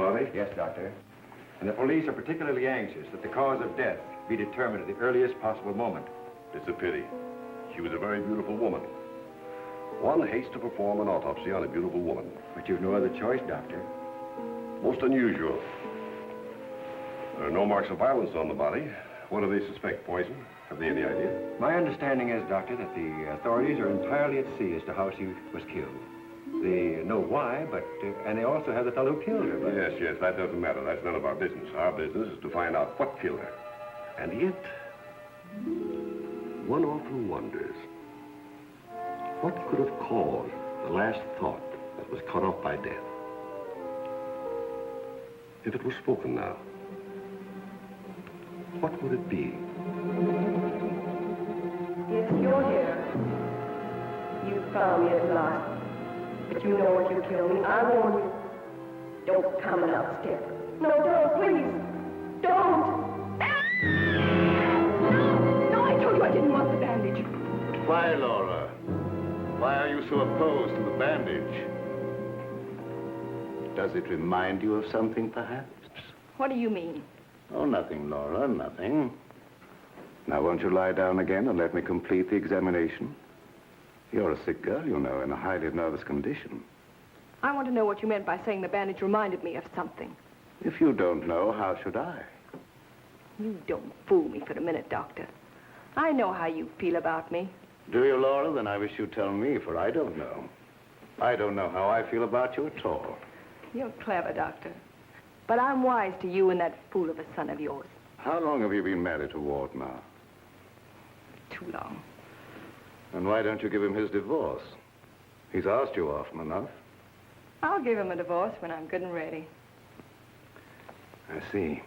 body? Yes, Doctor. And the police are particularly anxious that the cause of death be determined at the earliest possible moment. It's a pity. She was a very beautiful woman. One hates to perform an autopsy on a beautiful woman. But you've no other choice, Doctor. Most unusual. There are no marks of violence on the body. What do they suspect? Poison? Have they any idea? My understanding is, Doctor, that the authorities are entirely at sea as to how she was killed. They know why, but, and they also have the fellow who killed her. But... Yes, that doesn't matter. That's none of our business. Our business is to find out what killed her. And yet, one often wonders, what could have caused the last thought that was cut off by death? If it was spoken now, what would it be? Yes, you're here. You found me at last. But you know what you killed me. I warn you. Don't come another step. No, don't, please. Don't. No, I told you I didn't want the bandage. Why, Laura? Why are you so opposed to the bandage? Does it remind you of something, perhaps? What do you mean? Oh, nothing, Laura, nothing. Now, won't you lie down again and let me complete the examination? You're a sick girl, you know, in a highly nervous condition. I want to know what you meant by saying the bandage reminded me of something. If you don't know, how should I? You don't fool me for a minute, Doctor. I know how you feel about me. Do you, Laura? Then I wish you'd tell me, for I don't know. I don't know how I feel about you at all. You're clever, Doctor. But I'm wise to you and that fool of a son of yours. How long have you been married to Ward now? Too long. And why don't you give him his divorce? He's asked you often enough. I'll give him a divorce when I'm good and ready. I see.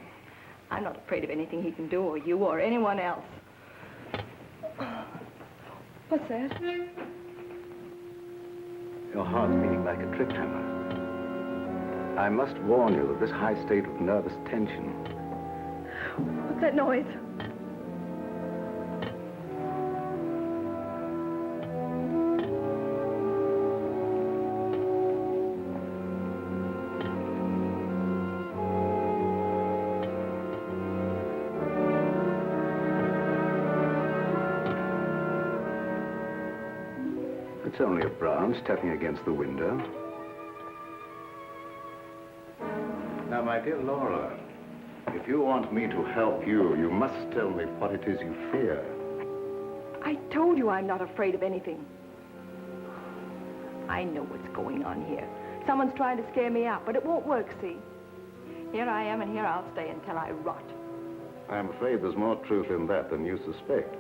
I'm not afraid of anything he can do, or you, or anyone else. What's that? Your heart's beating like a trip hammer. I must warn you that this high state of nervous tension... What's that noise? It's only a branch tapping against the window. Now, my dear Laura, if you want me to help you, you must tell me what it is you fear. I told you I'm not afraid of anything. I know what's going on here. Someone's trying to scare me out, but it won't work, see? Here I am, and here I'll stay until I rot. I'm afraid there's more truth in that than you suspect.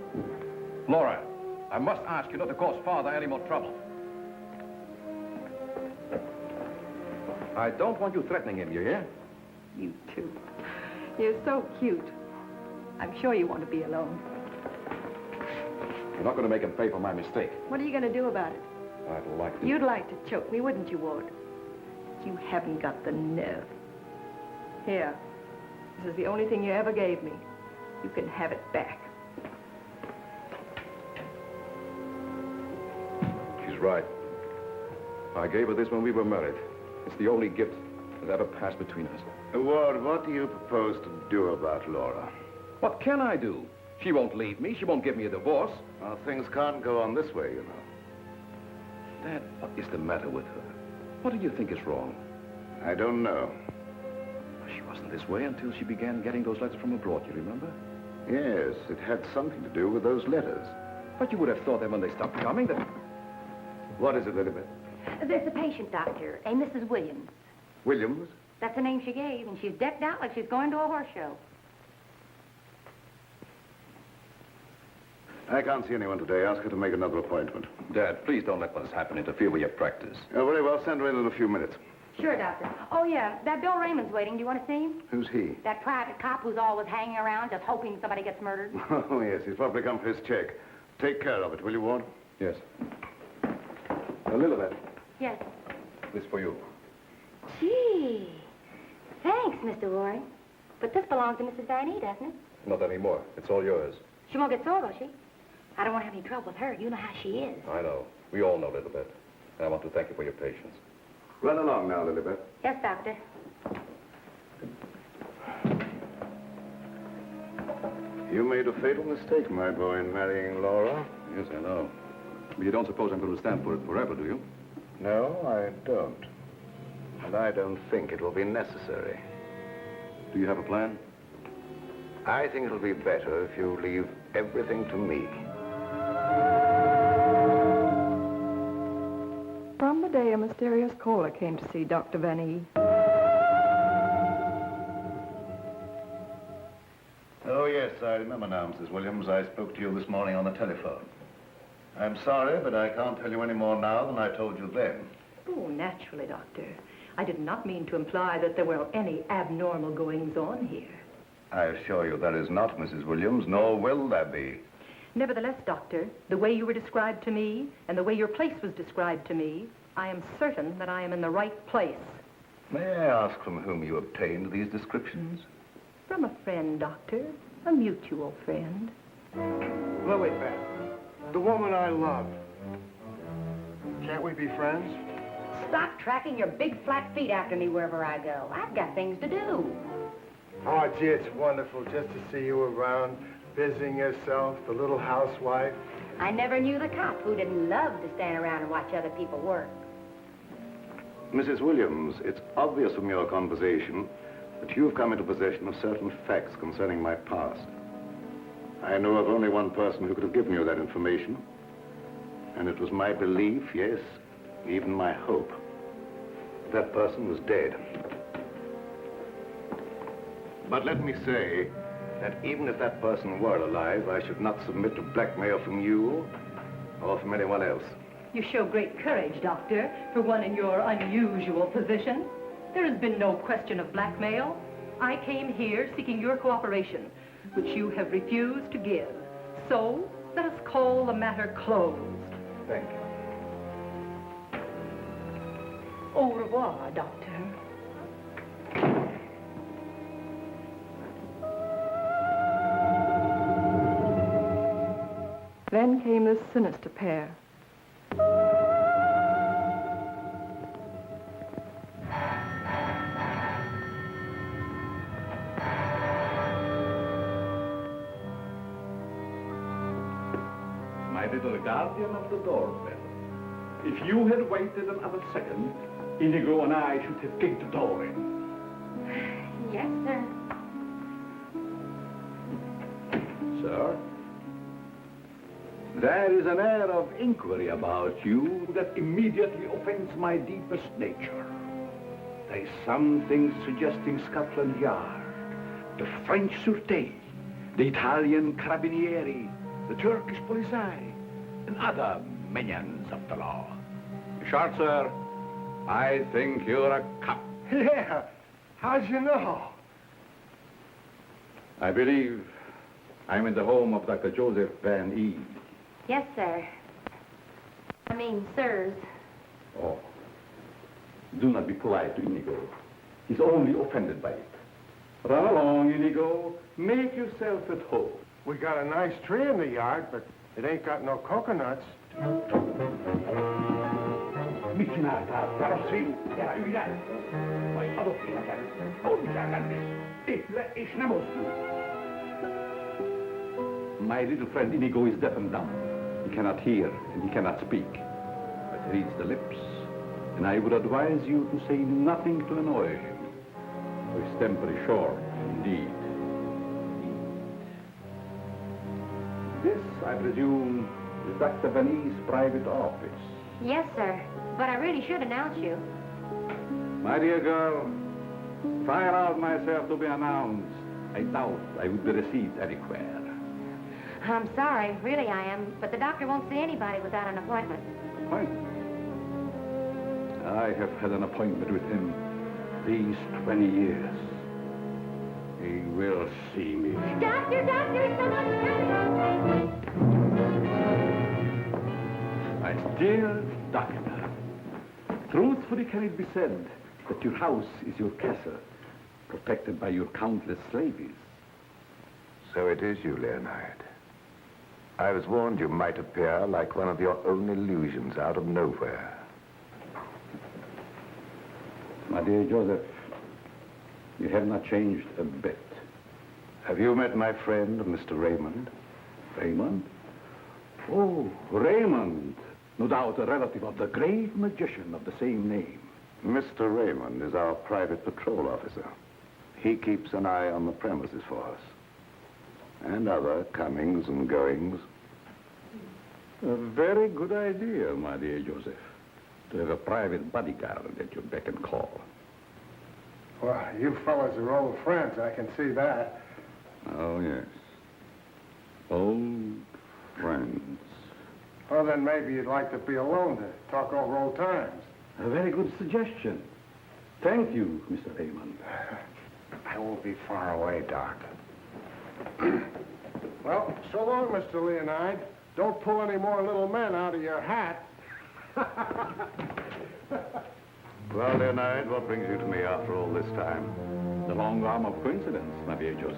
Laura, I must ask you not to cause Father any more trouble. I don't want you threatening him, you hear? You too. You're so cute. I'm sure you want to be alone. You're not going to make him pay for my mistake. What are you going to do about it? I'd like to... You'd like to choke me, wouldn't you, Ward? You haven't got the nerve. Here. This is the only thing you ever gave me. You can have it back. She's right. I gave her this when we were married. It's the only gift that ever passed between us. Ward, what do you propose to do about Laura? What can I do? She won't leave me. She won't give me a divorce. Well, things can't go on this way, you know. Dad, what is the matter with her? What do you think is wrong? I don't know. She wasn't this way until she began getting those letters from abroad, you remember? Yes, it had something to do with those letters. But you would have thought that when they stopped coming, that... What is it, Elizabeth? There's a patient, Doctor, a Mrs. Williams. Williams? That's the name she gave, and she's decked out like she's going to a horse show. I can't see anyone today. Ask her to make another appointment. Dad, please don't let what has happened interfere with your practice. Oh, very well. Send her in a few minutes. Sure, Doctor. Oh, yeah, that Bill Raymond's waiting. Do you want to see him? Who's he? That private cop who's always hanging around just hoping somebody gets murdered. Oh, yes. He's probably come for his check. Take care of it, will you, Ward? Yes. Lilibet, Yes. this for you. Gee. Thanks, Mr. Roy. But this belongs to Mrs. Van E, doesn't it? Not anymore. It's all yours. She won't get sore, will she? I don't want to have any trouble with her. You know how she is. I know. We all know Lilibet. And I want to thank you for your patience. Run along now, Lilibet. Yes, Doctor. You made a fatal mistake, my boy, in marrying Laura. Yes, I know. But you don't suppose I'm going to stand for it forever, do you? No, I don't. And I don't think it will be necessary. Do you have a plan? I think it'll be better if you leave everything to me. From the day a mysterious caller came to see Dr. Van E. Oh, yes, I remember now, Mrs. Williams. I spoke to you this morning on the telephone. I'm sorry, but I can't tell you any more now than I told you then. Oh, naturally, Doctor. I did not mean to imply that there were any abnormal goings-on here. I assure you there is not, Mrs. Williams, nor will there be. Nevertheless, Doctor, the way you were described to me and the way your place was described to me, I am certain that I am in the right place. May I ask from whom you obtained these descriptions? From a friend, Doctor, a mutual friend. Lilibet, the woman I love. Can't we be friends? Stop tracking your big flat feet after me wherever I go. I've got things to do. Oh, gee, it's wonderful just to see you around, busying yourself, the little housewife. I never knew the cop who didn't love to stand around and watch other people work. Mrs. Williams, it's obvious from your conversation that you've come into possession of certain facts concerning my past. I know of only one person who could have given you that information, and it was my belief, yes, even my hope, that person was dead. But let me say that even if that person were alive, I should not submit to blackmail from you or from anyone else. You show great courage, Doctor, for one in your unusual position. There has been no question of blackmail. I came here seeking your cooperation, which you have refused to give. So, let us call the matter closed. Thank you. Au revoir, Doctor. Then came this sinister pair. My little guardian of the doorbell. If you had waited another second, Inigo and I should have kicked the door in. Yes, sir. Sir? There is an air of inquiry about you that immediately offends my deepest nature. There is something suggesting Scotland Yard, the French Sûreté, the Italian Carabinieri, the Turkish Polizei, and other minions of the law. Short, sir, I think you're a cop. Yeah, how'd you know? I believe I'm in the home of Dr. Joseph Van E. Yes, sir. I mean, sirs. Oh. Do not be polite to Inigo. He's only offended by it. Run along, Inigo. Make yourself at home. We got a nice tree in the yard, but it ain't got no coconuts. My little friend Inigo is deaf and dumb. He cannot hear and he cannot speak. But he reads the lips, and I would advise you to say nothing to annoy him. For his temper is short, indeed. This, I presume, is Dr. Van E's private office. Yes, sir. But I really should announce you. My dear girl, if I allowed myself to be announced, I doubt I would be received anywhere. I'm sorry, really I am, but the doctor won't see anybody without an appointment. Appointment? I have had an appointment with him these 20 years. He will see me. Doctor, someone's My dear doctor, truthfully can it be said that your house is your castle, protected by your countless slaves? So it is you, Leonard. I was warned you might appear like one of your own illusions out of nowhere. My dear Joseph, You have not changed a bit. Have you met my friend, Mr. Raymond? Raymond? Oh, Raymond. No doubt a relative of the great magician of the same name. Mr. Raymond is our private patrol officer. He keeps an eye on the premises for us. And other comings and goings. A very good idea, my dear Joseph. To have a private bodyguard at your beck and call. Well, you fellas are old friends, I can see that. Oh, yes. Old friends. Well, then maybe you'd like to be alone to talk over old times. A very good suggestion. Thank you, Mr. Raymond. I won't be far away, Doc. Well, so long, Mr. Leonide. Don't pull any more little men out of your hat. Well, Leonard, what brings you to me after all this time? The long arm of coincidence, my dear Joseph.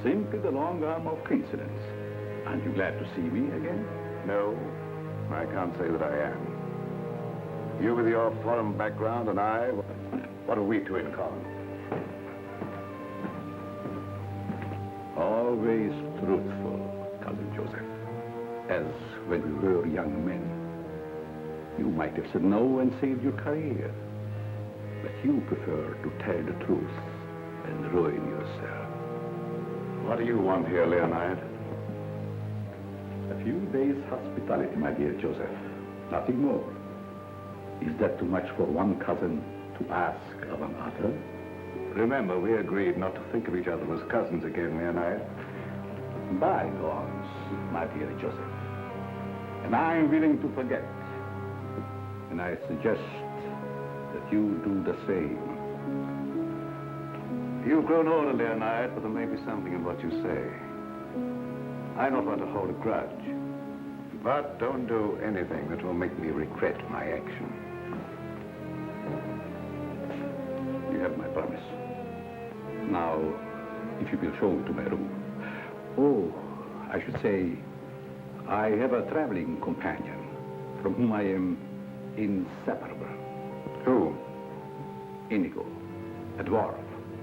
Simply the long arm of coincidence. Aren't you glad to see me again? No, I can't say that I am. You with your foreign background and I, what have we two in common? Always truthful, Cousin Joseph. As when we were young men. You might have said no and saved your career. But you prefer to tell the truth and ruin yourself. What do you want here, Leonard? A few days' hospitality, my dear Joseph. Nothing more. Is that too much for one cousin to ask of another? Remember, we agreed not to think of each other as cousins again, Leonard. Bygones, my dear Joseph. And I'm willing to forget. And I suggest that you do the same. You've grown older, Leonard, but there may be something in what you say. I don't want to hold a grudge. But don't do anything that will make me regret my action. You have my promise. Now, if you will show me to my room. Oh, I should say, I have a traveling companion from whom I am inseparable. Who? Inigo, a dwarf,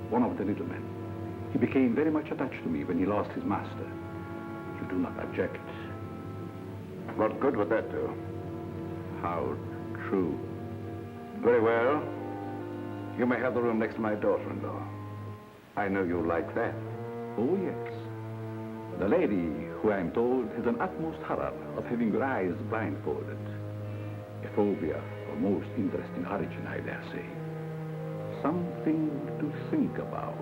one of the little men. He became very much attached to me when he lost his master. You do not object. What good would that do? How true. Very well. You may have the room next to my daughter-in-law. I know you like that. Oh, yes. The lady, who I am told has an utmost horror of having her eyes blindfolded. A phobia of most interesting origin, I dare say. Something to think about.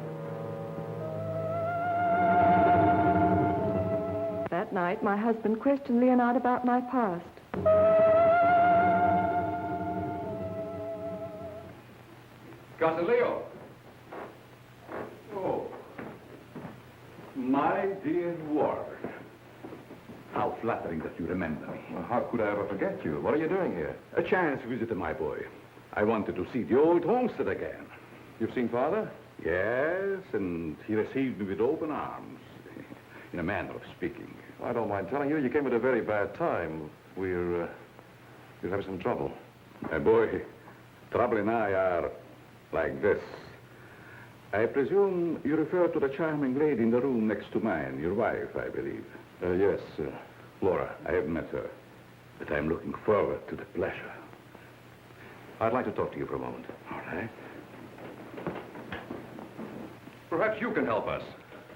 That night, my husband questioned Leonard about my past. Cousin Leo. Oh, my dear Ward. How flattering that you remember me. Well, how could I ever forget you? What are you doing here? A chance visit, my boy. I wanted to see the old homestead again. You've seen Father? Yes, and he received me with open arms, in a manner of speaking. I don't mind telling you, you came at a very bad time. We're having some trouble. My boy, Trouble and I are like this. I presume you refer to the charming lady in the room next to mine, your wife, I believe. Yes, Laura, I haven't met her, but I'm looking forward to the pleasure. I'd like to talk to you for a moment. All right. Perhaps you can help us.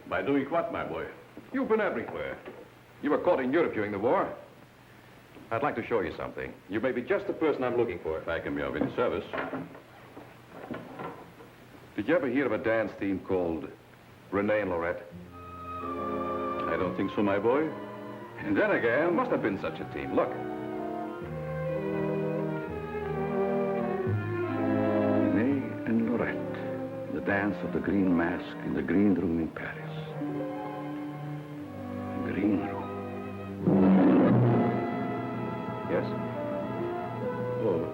By doing what, my boy? You've been everywhere. You were caught in Europe during the war. I'd like to show you something. You may be just the person I'm looking for. If I can be of any service. Did you ever hear of a dance team called Renee and Lorette? I don't think so, my boy. And then There again, must have been such a team. Look. Renee and Lorette, the dance of the green mask in the green room in Paris. The green room. Yes? Oh,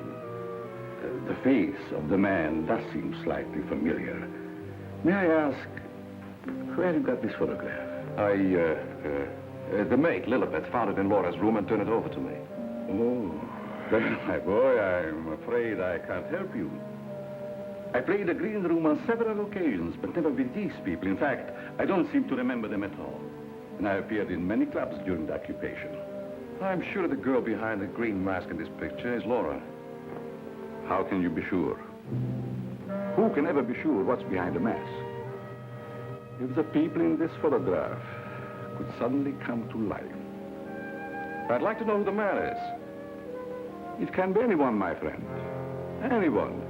the face of the man does seem slightly familiar. May I ask, where you got this photograph? The maid, Lilibet, found it in Laura's room and turned it over to me. Oh, then, my boy, I'm afraid I can't help you. I played the green room on several occasions, but never with these people. In fact, I don't seem to remember them at all. And I appeared in many clubs during the occupation. I'm sure the girl behind the green mask in this picture is Laura. How can you be sure? Who can ever be sure what's behind the mask? If the people in this photograph could suddenly come to life. I'd like to know who the man is. It can be anyone, my friend. Anyone.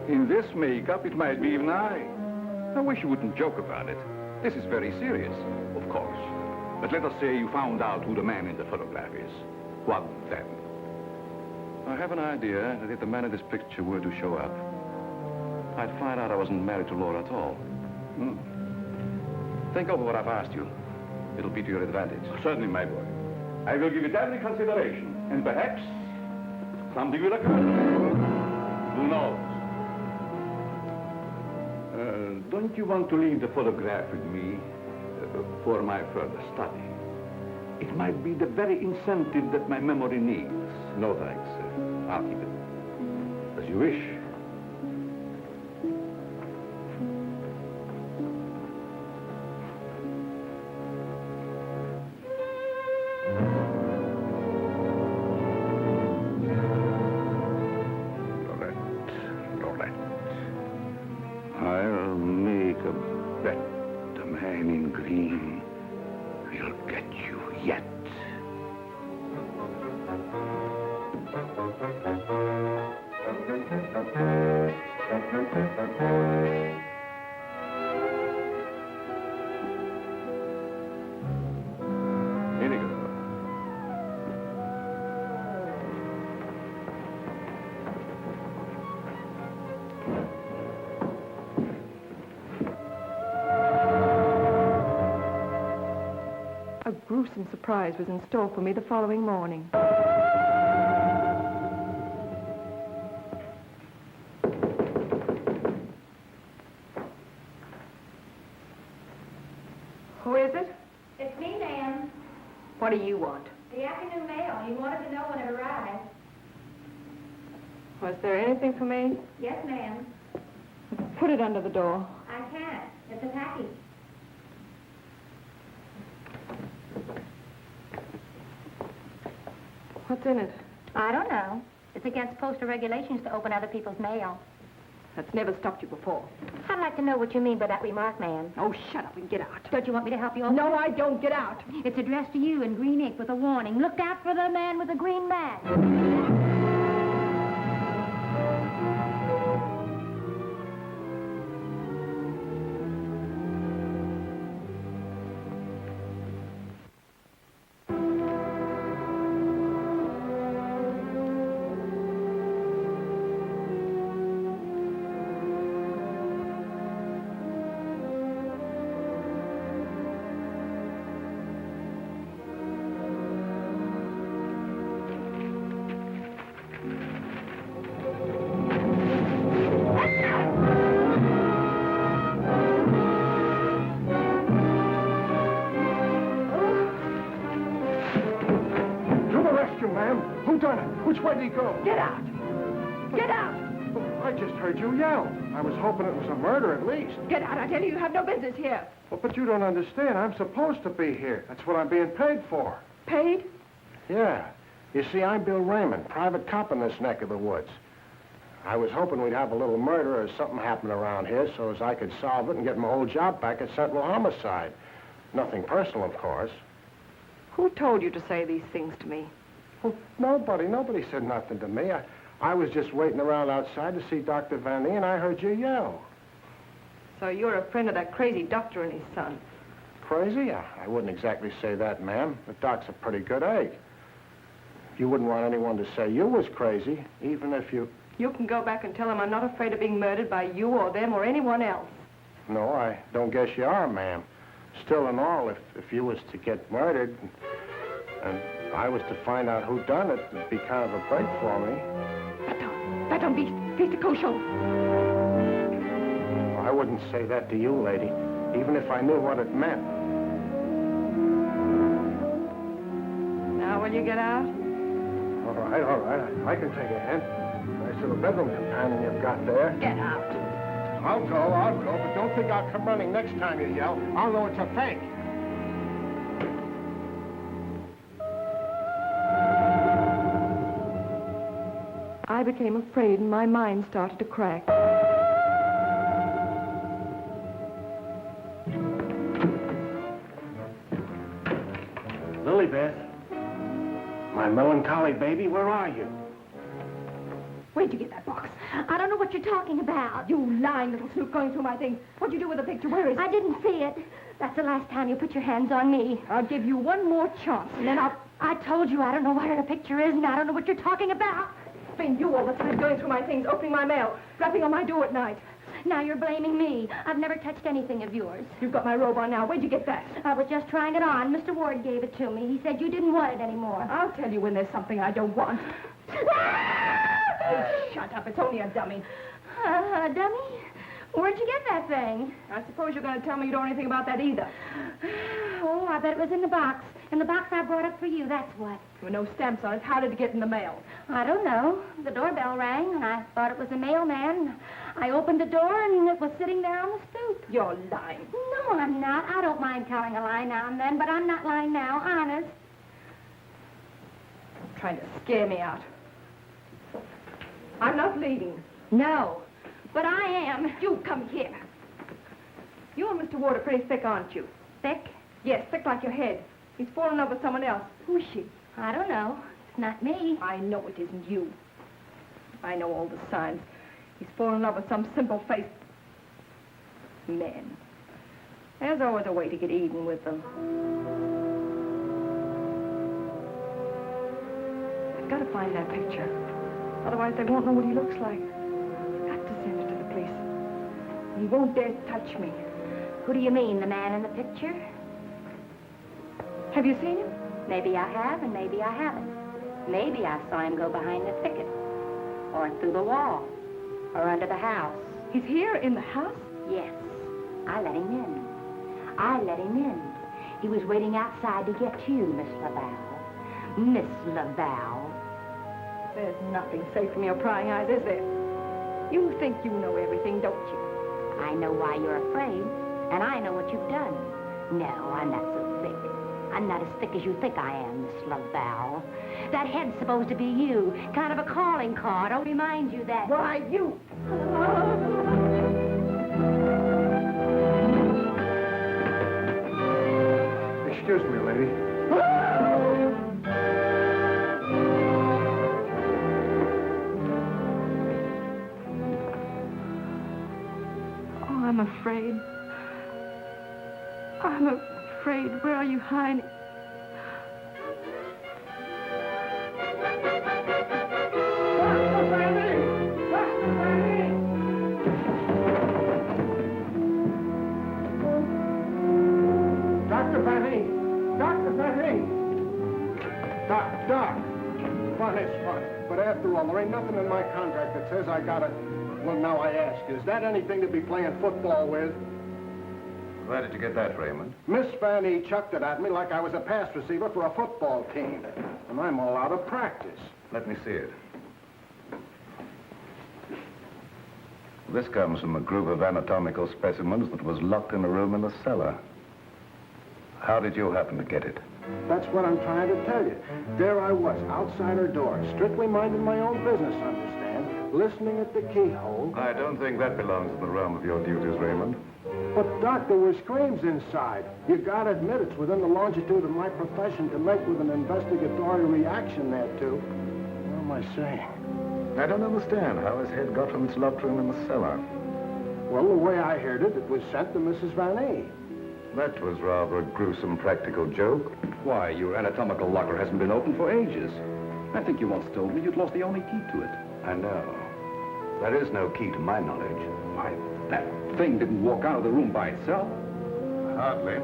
In this makeup, it might be even I. I wish you wouldn't joke about it. This is very serious. Of course. But let us say you found out who the man in the photograph is. What then? I have an idea that if the man in this picture were to show up, I'd find out I wasn't married to Laura at all. Think over what I've asked you. It'll be to your advantage. Certainly, my boy. I will give it every consideration, and perhaps something will occur. Who knows? Don't you want to leave the photograph with me for my further study? It might be the very incentive that my memory needs. No, thanks. I'll keep it. As you wish. I'll make a bet the man in green will get you yet. Here you go. A gruesome surprise was in store for me the following morning. Who is it? It's me, ma'am. What do you want? The afternoon mail. You wanted to know when it arrived. Was there anything for me? Yes, ma'am. Put it under the door. I can't. It's a package. What's in it? I don't know. It's against postal regulations to open other people's mail. That's never stopped you before. I'd like to know what you mean by that remark, ma'am. Oh, shut up and get out. Don't you want me to help you? No, I don't. Get out. It's addressed to you in green ink with a warning. Look out for the man with the green mask. Who done it? Which way did he go? Get out. Get out. I just heard you yell. I was hoping it was a murder at least. Get out. I tell you, you have no business here. Well, but you don't understand. I'm supposed to be here. That's what I'm being paid for. Paid? Yeah. You see, I'm Bill Raymond, private cop in this neck of the woods. I was hoping we'd have a little murder or something happen around here so as I could solve it and get my old job back at Sentinel Homicide. Nothing personal, of course. Who told you to say these things to me? Well, nobody. Nobody said nothing to me. I was just waiting around outside to see Dr. Van Nee, and I heard you yell. So you're a friend of that crazy doctor and his son. Crazy? I wouldn't exactly say that, ma'am. The doc's a pretty good egg. You wouldn't want anyone to say you was crazy, even if you... You can go back and tell them I'm not afraid of being murdered by you or them or anyone else. No, I don't guess you are, ma'am. Still and all, if you was to get murdered and I was to find out who done it, it'd be kind of a break for me. That don't be kosher. I wouldn't say that to you, lady, even if I knew what it meant. Now will you get out? All right. I can take a hint. I nice little bedroom companion you've got there. Get out. I'll go, but don't think I'll come running next time you yell. I'll know it's a fake. I became afraid and my mind started to crack. Lilybeth, my melancholy baby, where are you? Where'd you get that box? I don't know what you're talking about. You lying little snoop going through my things. What'd you do with the picture? Where is it? I didn't see it. That's the last time you put your hands on me. I'll give you one more chance, and then I told you I don't know where the picture is, and I don't know what you're talking about. It's been you all the time going through my things, opening my mail, rapping on my door at night. Now you're blaming me. I've never touched anything of yours. You've got my robe on now. Where'd you get that? I was just trying it on. Mr. Ward gave it to me. He said you didn't want it anymore. I'll tell you when there's something I don't want. Oh, shut up. It's only a dummy. Dummy? Where'd you get that thing? I suppose you're going to tell me you don't know anything about that either. Oh, I bet it was in the box. In the box I brought up for you, that's what. There were no stamps on it. How did it get in the mail? I don't know. The doorbell rang, and I thought it was a mailman. I opened the door, and it was sitting there on the stoop. You're lying. No, I'm not. I don't mind telling a lie now and then, but I'm not lying now, honest. You're trying to scare me out. I'm not leaving. No, but I am. You come here. You and Mr. Ward are pretty thick, aren't you? Thick? Yes, thick like your head. He's fallen in love with someone else. Who is she? I don't know. It's not me. I know it isn't you. I know all the signs. He's fallen in love with some simple-faced man. There's always a way to get even with them. I've got to find that picture. Otherwise, they won't know what he looks like. I've got to send it to the police. He won't dare touch me. Who do you mean, the man in the picture? Have you seen him? Maybe I have, and maybe I haven't. Maybe I saw him go behind the thicket, or through the wall, or under the house. He's here in the house? Yes, I let him in. I let him in. He was waiting outside to get you, Miss Laval. Miss Laval. There's nothing safe from your prying eyes, is there? You think you know everything, don't you? I know why you're afraid, and I know what you've done. No, I'm not so thick. I'm not as thick as you think I am, Miss Laval. That head's supposed to be you, kind of a calling card. I'll remind you that. Why, you... Excuse me, lady. Oh, I'm afraid. I'm afraid. Where are you hiding? Dr. Fanny! Dr. Fanny! Doc! Fun is fun. But after all, there ain't nothing in my contract that says I gotta... Well, now I ask, is that anything to be playing football with? Where did you get that, Raymond? Miss Fanny chucked it at me like I was a pass receiver for a football team. And I'm all out of practice. Let me see it. This comes from a group of anatomical specimens that was locked in a room in the cellar. How did you happen to get it? That's what I'm trying to tell you. There I was, outside her door, strictly minding my own business, understand? Listening at the keyhole. I don't think that belongs in the realm of your duties, Raymond. But, Doc, there were screams inside. You gotta admit it's within the longitude of my profession to make with an investigatory reaction thereto. What am I saying? I don't understand how his head got from its locked room in the cellar. Well, the way I heard it, it was sent to Mrs. Van A. That was rather a gruesome practical joke. Why, your anatomical locker hasn't been opened for ages. I think you once told me you'd lost the only key to it. I know. There is no key to my knowledge. Why, that thing didn't walk out of the room by itself. Hardly.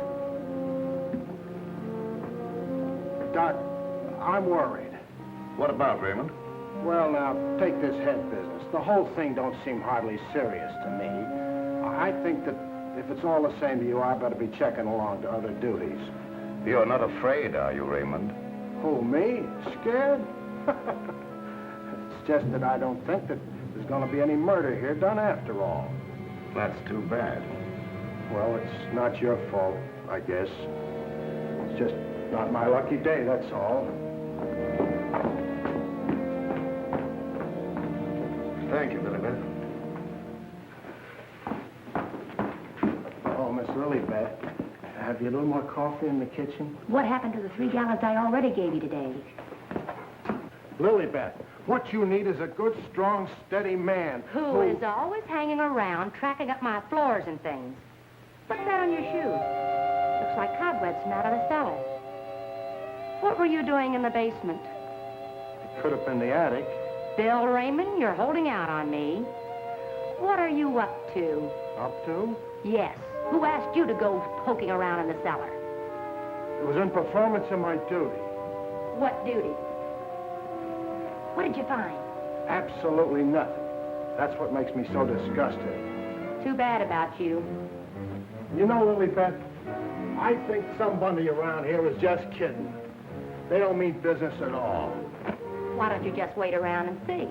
Doc, I'm worried. What about, Raymond? Well, now, take this head business. The whole thing don't seem hardly serious to me. I think that if it's all the same to you, I better be checking along to other duties. You're not afraid, are you, Raymond? Who, me? Scared? It's just that I don't think that there's going to be any murder here done after all. That's too bad. Well, it's not your fault, I guess. It's just not my lucky day, that's all. Thank you, Lilibet. Oh, Miss Lilibet, have you a little more coffee in the kitchen? What happened to the 3 gallons I already gave you today? Lilibet, what you need is a good, strong, steady man. Who is always hanging around, tracking up my floors and things. What's that on your shoe? Looks like cobwebs from out of the cellar. What were you doing in the basement? It could have been the attic. Bill Raymond, you're holding out on me. What are you up to? Up to? Yes. Who asked you to go poking around in the cellar? It was in performance of my duty. What duty? What did you find? Absolutely nothing. That's what makes me so disgusted. Too bad about you. You know, Lilibet, I think somebody around here is just kidding. They don't mean business at all. Why don't you just wait around and see?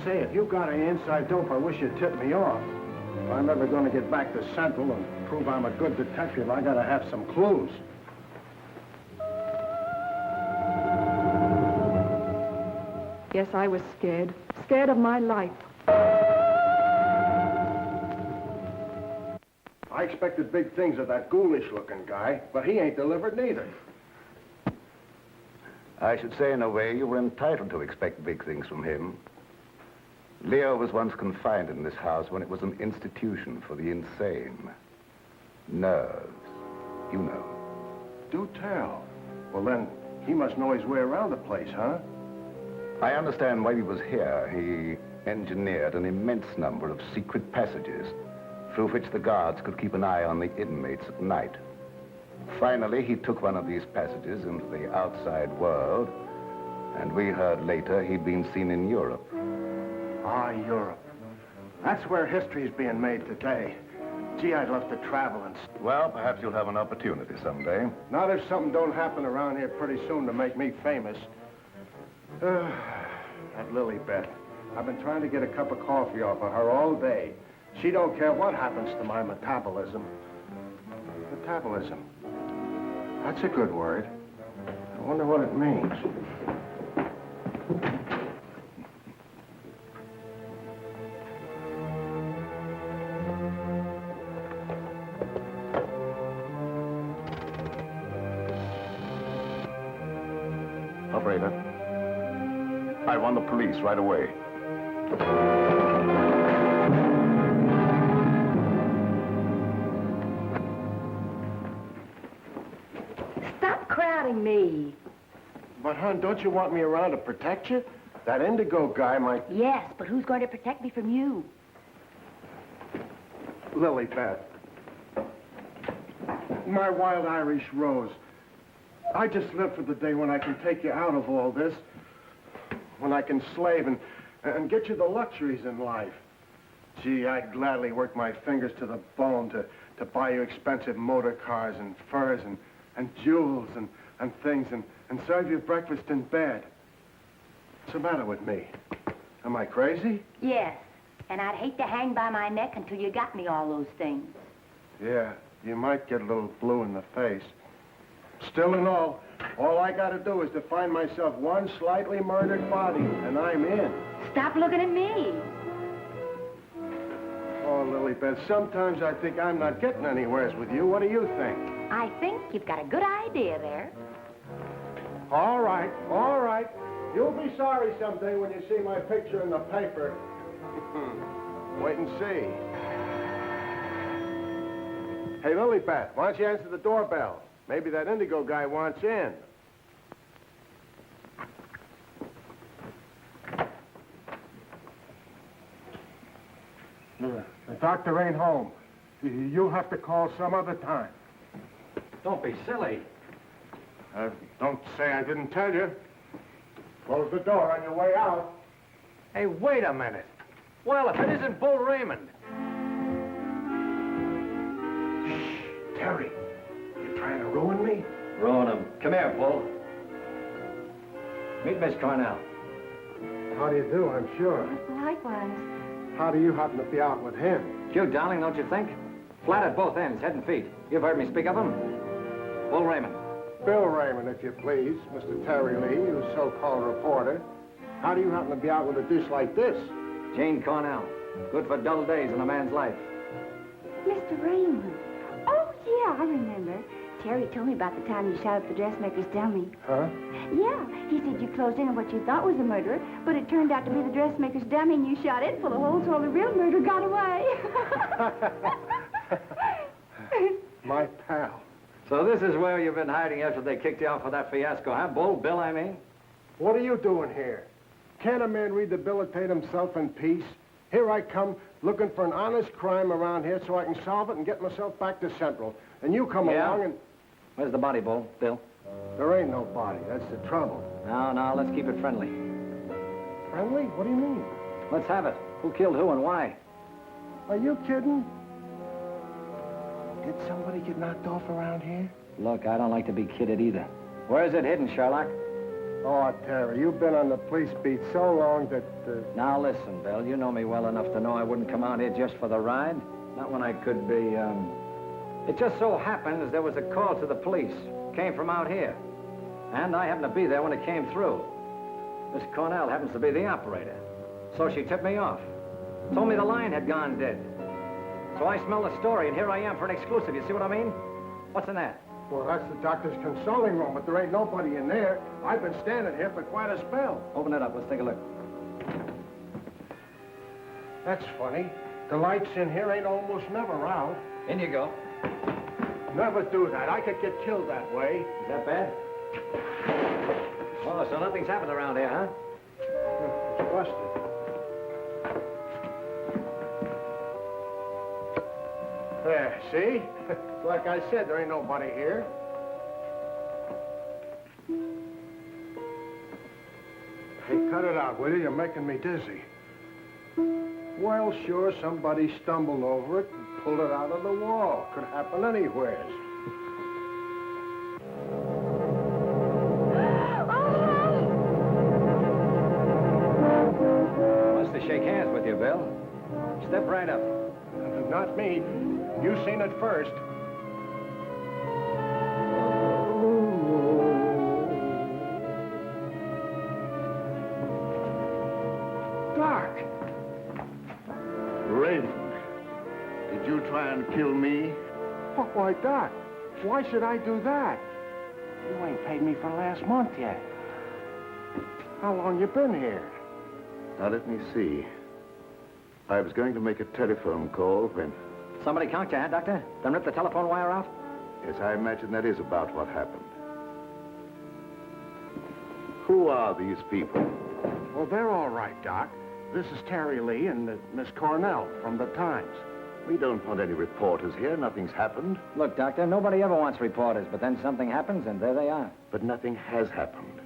Say, if you got any inside dope, I wish you'd tip me off. If I'm ever going to get back to Central and prove I'm a good detective, I gotta have some clues. Yes, I was scared. Scared of my life. I expected big things of that ghoulish-looking guy, but he ain't delivered neither. I should say, in a way, you were entitled to expect big things from him. Leo was once confined in this house when it was an institution for the insane. Nerves, you know. Do tell. Well, then, he must know his way around the place, huh? I understand while he was here, he engineered an immense number of secret passages through which the guards could keep an eye on the inmates at night. Finally, he took one of these passages into the outside world, and we heard later he'd been seen in Europe. Ah, Europe. That's where history's being made today. Gee, I'd love to travel and... Well, perhaps you'll have an opportunity someday. Not if something don't happen around here pretty soon to make me famous. That Lilibet. I've been trying to get a cup of coffee off of her all day. She don't care what happens to my metabolism. Metabolism. That's a good word. I wonder what it means. Operator, I want the police right away. Stop crowding me. But, hon, don't you want me around to protect you? That Indigo guy might... Yes, but who's going to protect me from you? Lilibet. My wild Irish rose. I just live for the day when I can take you out of all this. When I can slave and get you the luxuries in life. Gee, I'd gladly work my fingers to the bone to buy you expensive motor cars and furs and jewels and things and serve you breakfast in bed. What's the matter with me? Am I crazy? Yes, and I'd hate to hang by my neck until you got me all those things. Yeah, you might get a little blue in the face. Still and all I gotta do is to find myself one slightly murdered body, and I'm in. Stop looking at me. Oh, Lilibet, sometimes I think I'm not getting anywheres with you. What do you think? I think you've got a good idea there. All right, all right. You'll be sorry someday when you see my picture in the paper. Wait and see. Hey, Lilibet, why don't you answer the doorbell? Maybe that Indigo guy wants in. The doctor ain't home. You'll have to call some other time. Don't be silly. Don't say I didn't tell you. Close the door on your way out. Hey, wait a minute. Well, if it isn't Bull Raymond. Shh, Terry. You trying to ruin me? Ruin him. Come here, Bull. Meet Miss Cornell. How do you do, I'm sure. Likewise. How do you happen to be out with him? Cute, darling, don't you think? Flat at both ends, head and feet. You've heard me speak of him. Bull Raymond. Bill Raymond, if you please. Mr. Terry Lee, you so-called reporter. How do you happen to be out with a dish like this? Jane Cornell. Good for dull days in a man's life. Mr. Raymond. Oh, yeah, I remember. Terry told me about the time you shot up the dressmaker's dummy. Huh? Yeah, he said you closed in on what you thought was the murderer, but it turned out to be the dressmaker's dummy, and you shot it full of holes while the real murderer got away. My pal. So this is where you've been hiding after they kicked you out for that fiasco, huh? Bull Bill, I mean? What are you doing here? Can't a man rehabilitate himself in peace? Here I come, looking for an honest crime around here so I can solve it and get myself back to Central. And you come along and... Where's the body, Bull? Bill? There ain't no body. That's the trouble. No, let's keep it friendly. Friendly? What do you mean? Let's have it. Who killed who and why? Are you kidding? Did somebody get knocked off around here? Look, I don't like to be kidded either. Where is it hidden, Sherlock? Oh, Terry, you've been on the police beat so long that... Now listen, Bill, you know me well enough to know I wouldn't come out here just for the ride. Not when I could be, It just so happens there was a call to the police. Came from out here. And I happened to be there when it came through. Miss Cornell happens to be the operator. So she tipped me off. Told me the line had gone dead. So I smelled the story, and here I am for an exclusive. You see what I mean? What's in that? Well, that's the doctor's consulting room, but there ain't nobody in there. I've been standing here for quite a spell. Open it up. Let's take a look. That's funny. The lights in here ain't almost never out. In you go. Never do that. I could get killed that way. Is that bad? Oh, so nothing's happened around here, huh? It's busted. There, see? Like I said, there ain't nobody here. Hey, cut it out, will you? You're making me dizzy. Well, sure, somebody stumbled over it and pulled it out of the wall. Could happen anywhere. Wants to shake hands with you, Bill. Step right up. Not me. You seen it first. Doc! Raymond, did you try and kill me? Oh, why, Doc? Why should I do that? You ain't paid me for last month yet. How long you been here? Now, let me see. I was going to make a telephone call when... Somebody conked you, huh, Doctor? Then rip the telephone wire out? Yes, I imagine that is about what happened. Who are these people? Well, they're all right, Doc. This is Terry Lee and Miss Cornell from the Times. We don't want any reporters here. Nothing's happened. Look, Doctor, nobody ever wants reporters, but then something happens, and there they are. But nothing has happened.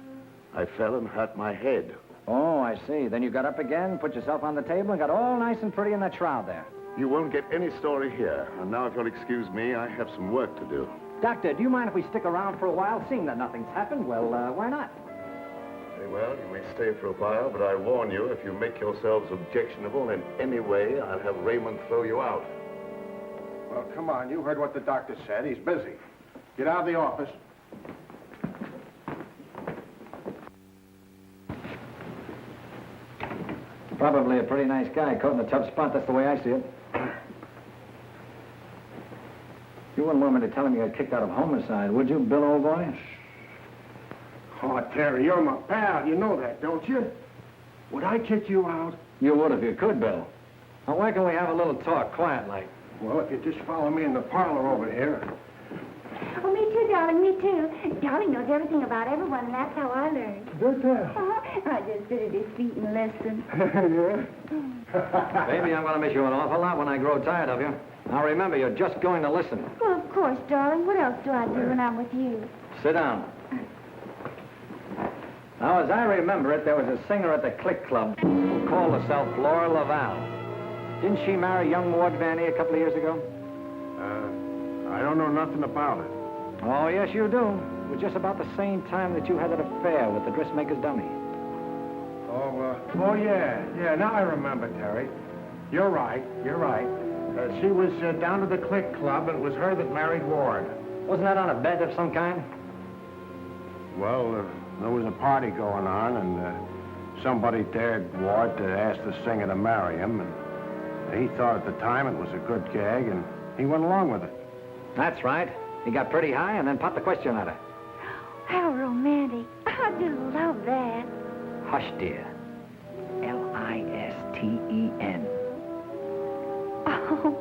I fell and hurt my head. Oh, I see. Then you got up again, put yourself on the table, and got all nice and pretty in that shroud there. You won't get any story here. And now, if you'll excuse me, I have some work to do. Doctor, do you mind if we stick around for a while, seeing that nothing's happened? Well, why not? Very well, you may stay for a while, but I warn you, if you make yourselves objectionable in any way, I'll have Raymond throw you out. Well, come on. You heard what the doctor said. He's busy. Get out of the office. Probably a pretty nice guy, caught in a tough spot. That's the way I see it. You wouldn't want me to tell him you got kicked out of homicide, would you, Bill, old boy? Oh, Terry, you're my pal. You know that, don't you? Would I kick you out? You would if you could, Bill. Now, why can't we have a little talk, quiet like? Well, if you just follow me in the parlor over here. Oh, me too, darling, me too. Darling knows everything about everyone, and that's how I learned. Good tell. I just sit at his feet and listen. Yeah? Baby, I'm going to miss you an awful lot when I grow tired of you. Now, remember, you're just going to listen. Well, of course, darling. What else do I do when I'm with you? Sit down. Now, as I remember it, there was a singer at the Click Club who called herself Laura Laval. Didn't she marry young Ward Vanny a couple of years ago? I don't know nothing about it. Oh, yes, you do. It was just about the same time that you had that affair with the dressmaker's dummy. Oh, yeah. Now I remember, Terry. You're right. She was down to the Click Club, and it was her that married Ward. Wasn't that on a bet of some kind? Well, there was a party going on, and somebody dared Ward to ask the singer to marry him, and he thought at the time it was a good gag, and he went along with it. That's right. He got pretty high and then popped the question at her. How romantic. I do love that. Hush, dear. Listen. Oh,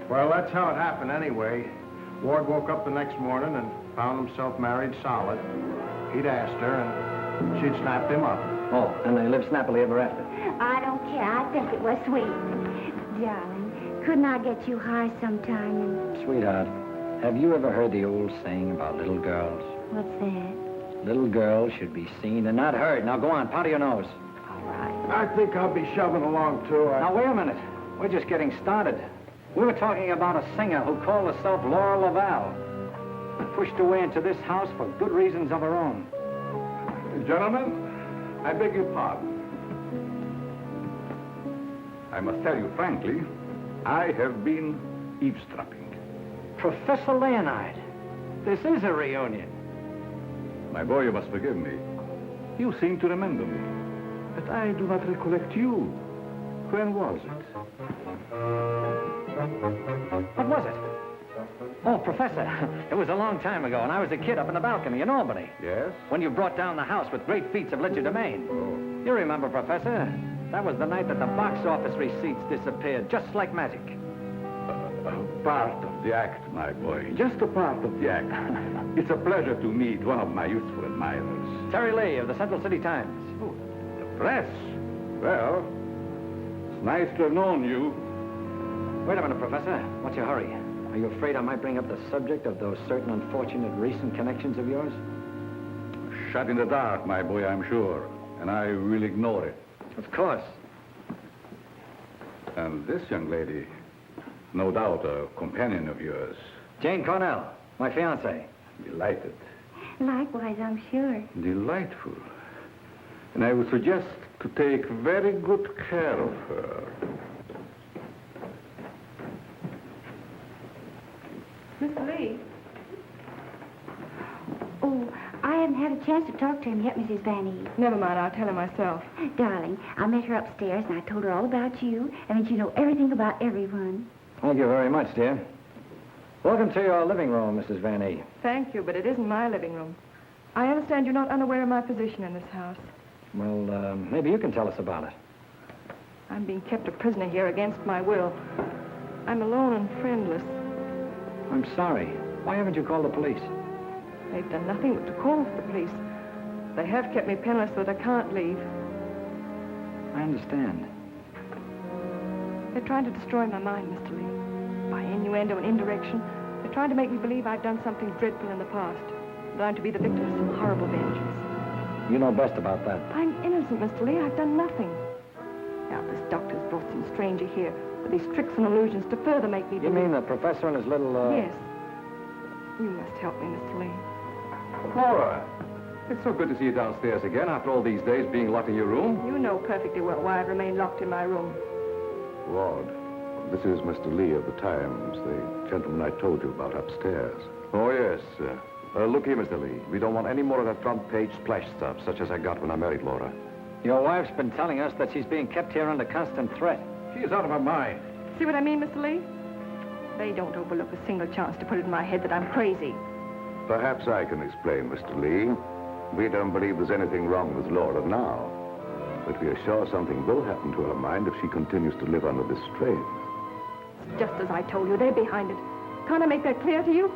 Well, that's how it happened anyway. Ward woke up the next morning and found himself married solid. He'd asked her, and she'd snapped him up. Oh, and they lived snappily ever after. I don't care. I think it was sweet. Darling, couldn't I get you high sometime and... Sweetheart, have you ever heard the old saying about little girls? What's that? Little girls should be seen and not heard. Now go on, powder your nose. All right. I think I'll be shoving along, too. Now, wait a minute. We're just getting started. We were talking about a singer who called herself Laura Laval. Pushed away into this house for good reasons of her own. Gentlemen, I beg your pardon. I must tell you frankly, I have been eavesdropping. Professor Leonard, this is a reunion. My boy, you must forgive me. You seem to remember me, but I do not recollect you. When was it? What was it? Oh, Professor, it was a long time ago, and I was a kid up in the balcony in Albany. Yes? When you brought down the house with great feats of legerdemain. Oh. You remember, Professor? That was the night that the box office receipts disappeared, just like magic. Part of the act, my boy. Just a part of the act. It's a pleasure to meet one of my youthful admirers. Terry Lee of the Central City Times. Oh, the press? Well, it's nice to have known you. Wait a minute, Professor. What's your hurry? Are you afraid I might bring up the subject of those certain unfortunate recent connections of yours? Shut in the dark, my boy, I'm sure. And I will ignore it. Of course. And this young lady, no doubt a companion of yours. Jane Cornell, my fiancée. Delighted. Likewise, I'm sure. Delightful. And I would suggest to take very good care of her. Mr. Lee? Oh, I haven't had a chance to talk to him yet, Mrs. Van E. Never mind, I'll tell him myself. Darling, I met her upstairs, and I told her all about you, and that you know everything about everyone. Thank you very much, dear. Welcome to your living room, Mrs. Van E. Thank you, but it isn't my living room. I understand you're not unaware of my position in this house. Well, maybe you can tell us about it. I'm being kept a prisoner here against my will. I'm alone and friendless. I'm sorry. Why haven't you called the police? They've done nothing but to call for the police. They have kept me penniless so that I can't leave. I understand. They're trying to destroy my mind, Mr. Lee. By innuendo and indirection, they're trying to make me believe I've done something dreadful in the past. That I'm to be the victim of some horrible vengeance. You know best about that. I'm innocent, Mr. Lee. I've done nothing. Now, this doctor's brought some stranger here with these tricks and illusions to further make me You believe... mean the professor and his little, Yes. You must help me, Mr. Lee. Laura, it's so good to see you downstairs again after all these days being locked in your room. You know perfectly well why I've remained locked in my room. Ward, this is Mr. Lee of the Times, the gentleman I told you about upstairs. Oh, yes. Look here, Mr. Lee. We don't want any more of that front-page splash stuff, such as I got when I married Laura. Your wife's been telling us that she's being kept here under constant threat. She is out of her mind. See what I mean, Mr. Lee? They don't overlook a single chance to put it in my head that I'm crazy. Perhaps I can explain, Mr. Lee. We don't believe there's anything wrong with Laura now. But we are sure something will happen to her mind if she continues to live under this strain. It's just as I told you, they're behind it. Can't I make that clear to you?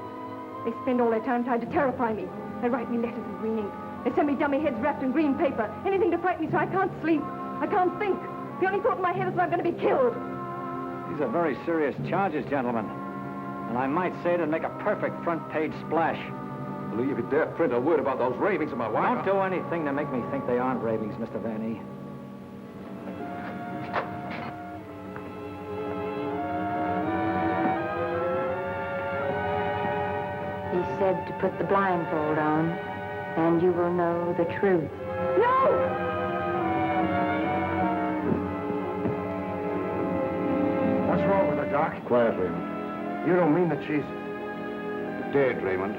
They spend all their time trying to terrify me. They write me letters in green ink. They send me dummy heads wrapped in green paper. Anything to frighten me so I can't sleep. I can't think. The only thought in my head is that I'm going to be killed. These are very serious charges, gentlemen. And I might say it'd make a perfect front-page splash. Lee, if you dare print a word about those ravings of my wife... Don't do anything to make me think they aren't ravings, Mr. Van E. He said to put the blindfold on, and you will know the truth. No! What's wrong with her, Doc? Quiet, Raymond. You don't mean that she's... Dead, Raymond.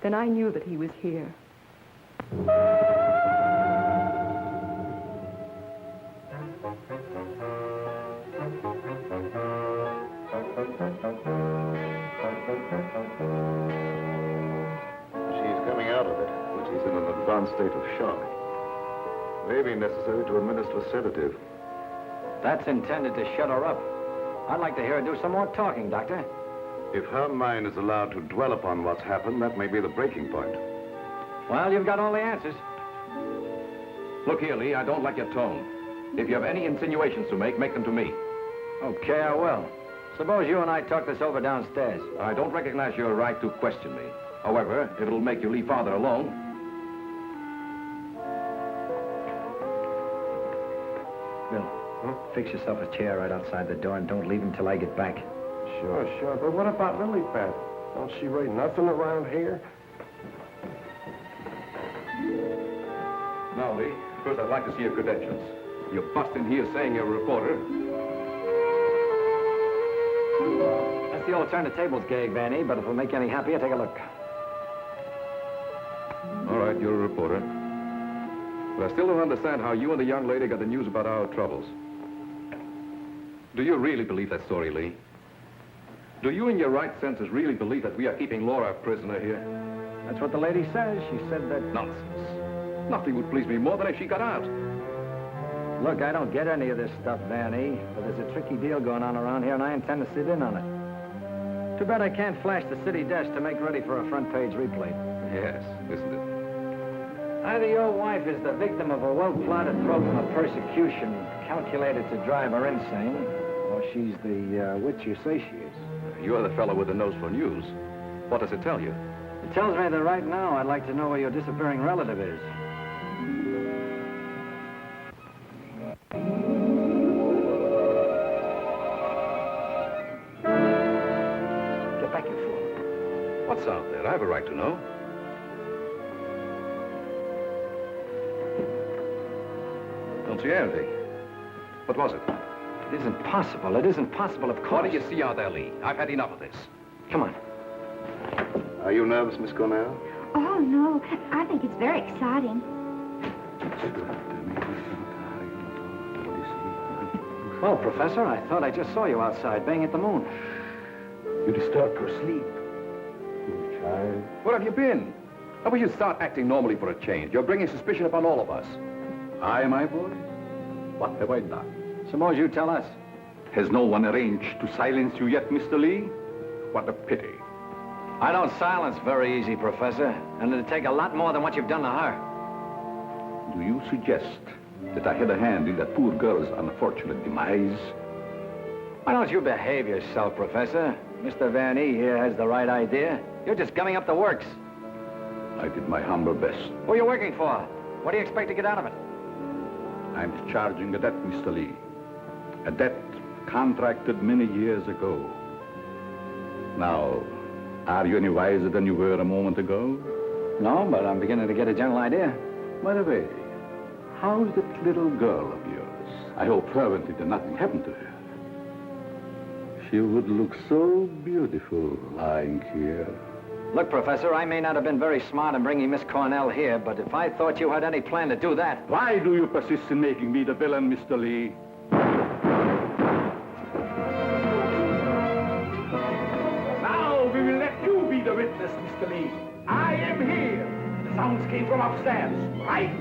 Then I knew that he was here. She's coming out of it, but she's in an advanced state of shock. May be necessary to administer a sedative. That's intended to shut her up. I'd like to hear her do some more talking, Doctor. If her mind is allowed to dwell upon what's happened, that may be the breaking point. Well, you've got all the answers. Look here, Lee, I don't like your tone. If you have any insinuations to make them to me. Okay, I will. Suppose you and I talk this over downstairs. I don't recognize your right to question me. However, if it'll make you leave Father alone... Bill, fix yourself a chair right outside the door and don't leave until I get back. Sure. But what about Lily Pad? Don't she rate nothing around here? Now, Lee, first I'd like to see your credentials. You bust in here saying you're a reporter. That's the old turn the tables gag, Vanny, but if it'll make you any happier, take a look. All right, you're a reporter. But I still don't understand how you and the young lady got the news about our troubles. Do you really believe that story, Lee? Do you, in your right senses, really believe that we are keeping Laura a prisoner here? That's what the lady says. She said that... Nonsense. Nothing would please me more than if she got out. Look, I don't get any of this stuff, Vanny, but there's a tricky deal going on around here, and I intend to sit in on it. Too bad I can't flash the city desk to make ready for a front-page replay. Yes, isn't it? Either your wife is the victim of a well-plotted program of persecution calculated to drive her insane, or she's the witch you say she is. You're the fellow with the nose for news. What does it tell you? It tells me that right now I'd like to know where your disappearing relative is. Get back, you fool. What's out there? I have a right to know. Don't see anything. What was it? It isn't possible. It isn't possible, of course. What do you see out there, Lee? I've had enough of this. Come on. Are you nervous, Miss Cornell? Oh, no. I think it's very exciting. Well, Professor, I thought I just saw you outside banging at the moon. You disturbed her sleep. Poor child. Where have you been? How about you start acting normally for a change? You're bringing suspicion upon all of us. I, my boy? What have I done? Suppose you tell us. Has no one arranged to silence you yet, Mr. Lee? What a pity. I don't silence very easy, Professor, and it'd take a lot more than what you've done to her. Do you suggest that I had a hand in that poor girl's unfortunate demise? Why don't you behave yourself, Professor? Mr. Van E here has the right idea. You're just gumming up the works. I did my humble best. Who are you working for? What do you expect to get out of it? I'm discharging a debt, Mr. Lee. A debt contracted many years ago. Now, are you any wiser than you were a moment ago? No, but I'm beginning to get a general idea. By the way, how's that little girl of yours? I hope fervently that nothing happened to her. She would look so beautiful lying here. Look, Professor, I may not have been very smart in bringing Miss Cornell here, but if I thought you had any plan to do that... Why do you persist in making me the villain, Mr. Lee? Now we will let you be the witness, Mr. Lee. I am here. The sounds came from upstairs, right?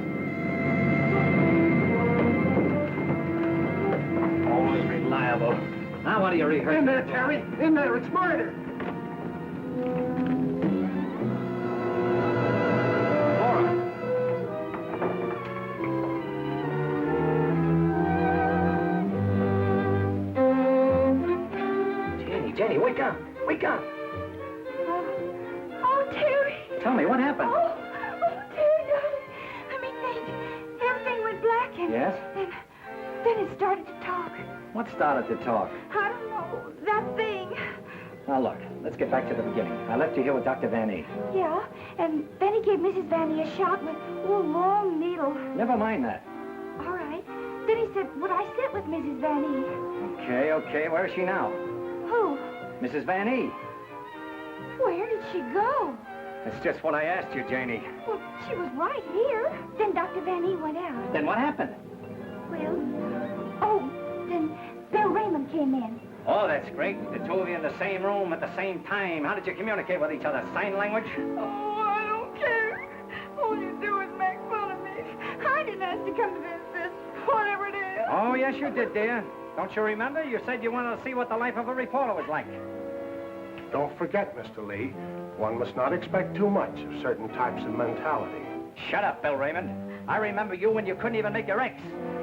Always reliable. Now what do you rehearse? In there, Terry. In there. It's murder. Jenny, wake up! Wake up! Oh, Terry. Tell me, what happened? Oh, Terry, darling. Let me think. Everything went black and... Yes? Then it started to talk. What started to talk? I don't Oh, that thing. Now, look, let's get back to the beginning. I left you here with Dr. Van E. Yeah, and then he gave Mrs. Vanny a shot with a long needle. Never mind that. All right. Then he said, would I sit with Mrs. Vanny? Okay. Where is she now? Who? Mrs. Van E. Where did she go? That's just what I asked you, Janie. Well, she was right here. Then Dr. Vanny went out. Then what happened? Well, then Bill Raymond came in. Oh, that's great. The two of you in the same room at the same time. How did you communicate with each other? Sign language? Oh, I don't care. All you do is make fun of me. I didn't ask to come to this, whatever it is. Oh, yes, you did, dear. Don't you remember? You said you wanted to see what the life of a reporter was like. Don't forget, Mr. Lee, one must not expect too much of certain types of mentality. Shut up, Bill Raymond. I remember you when you couldn't even make your X.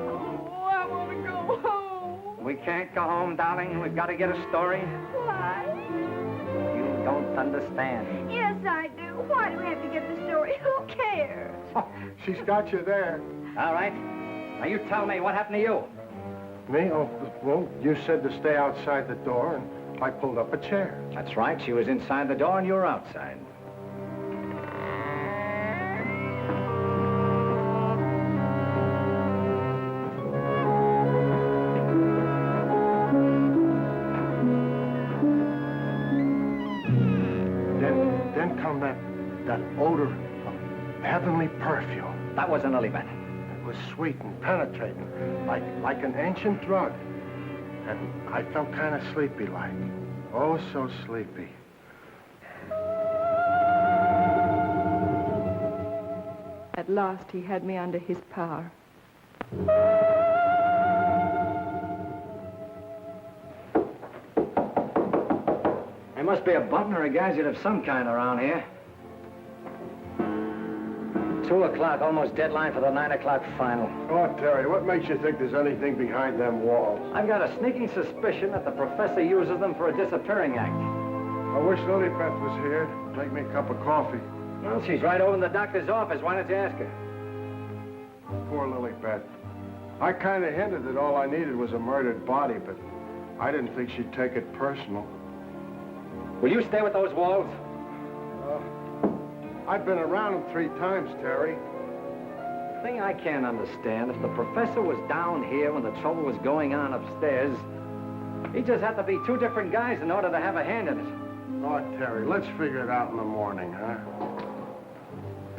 Oh, I want to go home. We can't go home, darling. We've got to get a story. Why? You don't understand. Yes, I do. Why do we have to get the story? Who cares? She's got you there. All right. Now, you tell me, what happened to you? Me? Oh, well, you said to stay outside the door, and I pulled up a chair. That's right. She was inside the door and you were outside. Then come that odor of heavenly perfume. That was an Lily Beth. It was sweet and penetrating, like an ancient drug. And I felt kind of sleepy-like. Oh, so sleepy. At last, he had me under his power. There must be a button or a gadget of some kind around here. 2 o'clock, almost deadline for the 9 o'clock final. Oh, Terry, what makes you think there's anything behind them walls? I've got a sneaking suspicion that the professor uses them for a disappearing act. I wish Lilybeth was here to make me a cup of coffee. Well, she's right over in the doctor's office. Why don't you ask her? Poor Lilybeth. I kind of hinted that all I needed was a murdered body, but I didn't think she'd take it personal. Will you stay with those walls? I've been around them 3 times, Terry. The thing I can't understand, if the professor was down here when the trouble was going on upstairs, he just had to be 2 different guys in order to have a hand in it. Oh, Terry, let's figure it out in the morning, huh?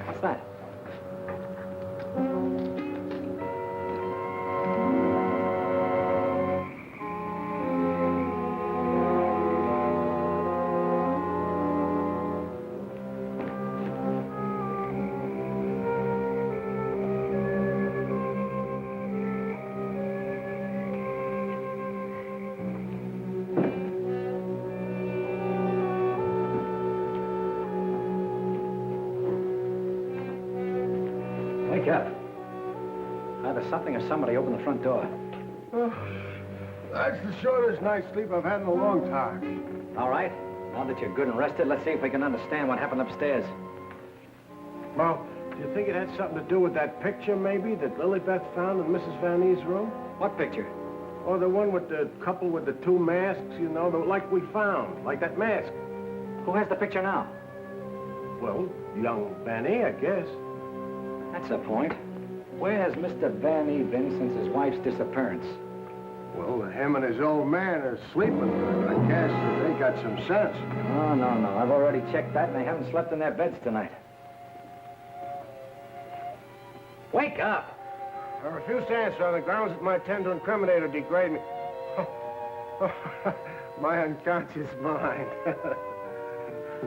What's that? Wake up. Either something or somebody opened the front door. Oh, that's the shortest night's sleep I've had in a long time. All right. Now that you're good and rested, let's see if we can understand what happened upstairs. Well, do you think it had something to do with that picture, maybe, that Lilybeth found in Mrs. Van E's room? What picture? Oh, the one with the couple with the 2 masks, you know, like we found, like that mask. Who has the picture now? Well, young Van E, I guess. That's the point. Where has Mr. Van E been since his wife's disappearance? Well, him and his old man are sleeping. I guess they got some sense. Oh, no. I've already checked that, and they haven't slept in their beds tonight. Wake up! I refuse to answer on the grounds that my attempt to incriminate or degrade me. My unconscious mind.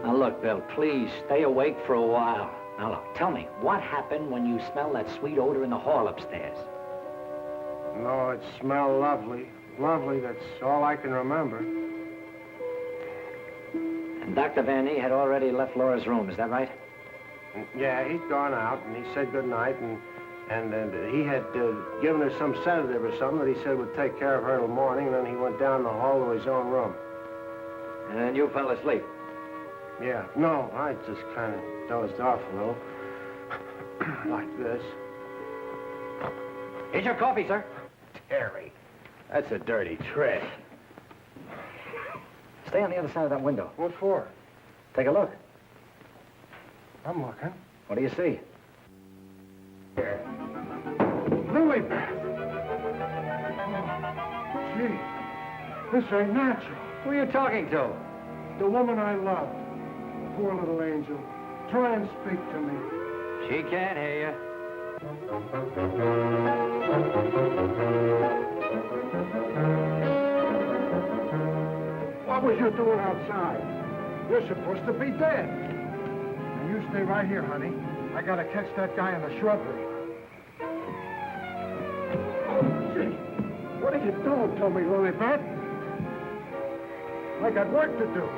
Now, look, Bill, please stay awake for a while. Now, look, tell me, what happened when you smelled that sweet odor in the hall upstairs? No, it smelled lovely. Lovely, that's all I can remember. And Dr. Van E had already left Laura's room, is that right? Yeah, he'd gone out, and he said goodnight, and he had given her some sedative or something that he said would take care of her till morning, and then he went down the hall to his own room. And then you fell asleep? Yeah, no, I just kind of dozed off a little. Like this. Here's your coffee, sir. Terry, that's a dirty trick. Stay on the other side of that window. What for? Take a look. I'm looking. What do you see? Lilybeth! Gee, this ain't natural. Who are you talking to? The woman I love. Poor little angel. Try and speak to me. She can't hear you. What was you doing outside? You're supposed to be dead. Now you stay right here, honey. I gotta catch that guy in the shrubbery. Oh, gee. What are you doing to me, Lilybeth? I got work to do.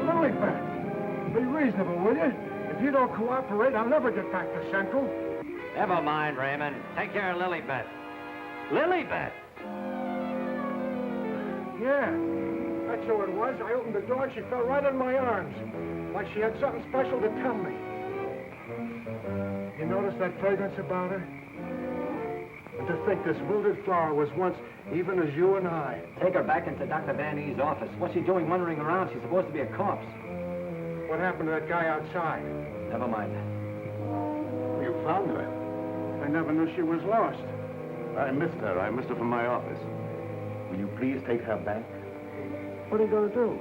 Lilybeth, be reasonable, will you? If you don't cooperate, I'll never get back to Central. Never mind, Raymond. Take care of Lilybeth. Lilybeth! Yeah, that's who it was. I opened the door and she fell right in my arms. Like she had something special to tell me. You notice that fragrance about her? And to think this wilted flower was once even as you and I. Take her back into Dr. Van E's office. What's she doing wandering around? She's supposed to be a corpse. What happened to that guy outside? Never mind. You found her. I never knew she was lost. I missed her. I missed her from my office. Will you please take her back? What are you going to do?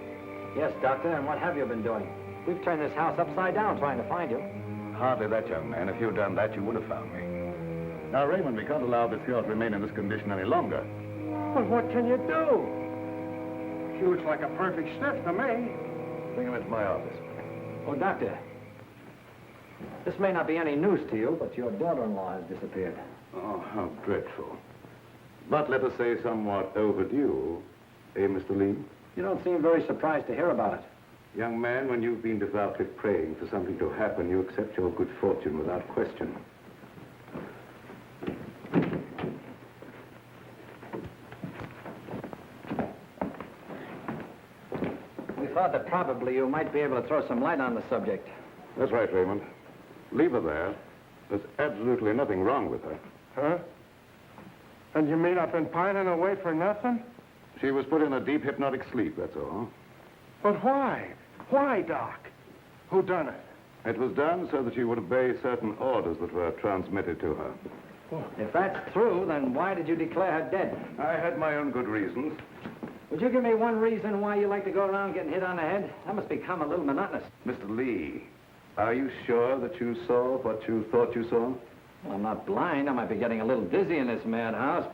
Yes, Doctor, and what have you been doing? We've turned this house upside down trying to find you. Hardly that, young man. If you'd done that, you would have found me. Now, Raymond, we can't allow this girl to remain in this condition any longer. But what can you do? She looks like a perfect stiff to me. Bring him into my office. Oh, Doctor, this may not be any news to you, but your daughter-in-law has disappeared. Oh, how dreadful. But let us say somewhat overdue, eh, Mr. Lee? You don't seem very surprised to hear about it. Young man, when you've been devoutly praying for something to happen, you accept your good fortune without question. We thought that probably you might be able to throw some light on the subject. That's right, Raymond. Leave her there. There's absolutely nothing wrong with her. Huh? And you mean I've been pining away for nothing? She was put in a deep hypnotic sleep, that's all. But why? Why, Doc? Who done it? It was done so that she would obey certain orders that were transmitted to her. If that's true, then why did you declare her dead? I had my own good reasons. Would you give me one reason why you like to go around getting hit on the head? That must become a little monotonous. Mr. Lee, are you sure that you saw what you thought you saw? Well, I'm not blind. I might be getting a little dizzy in this madhouse.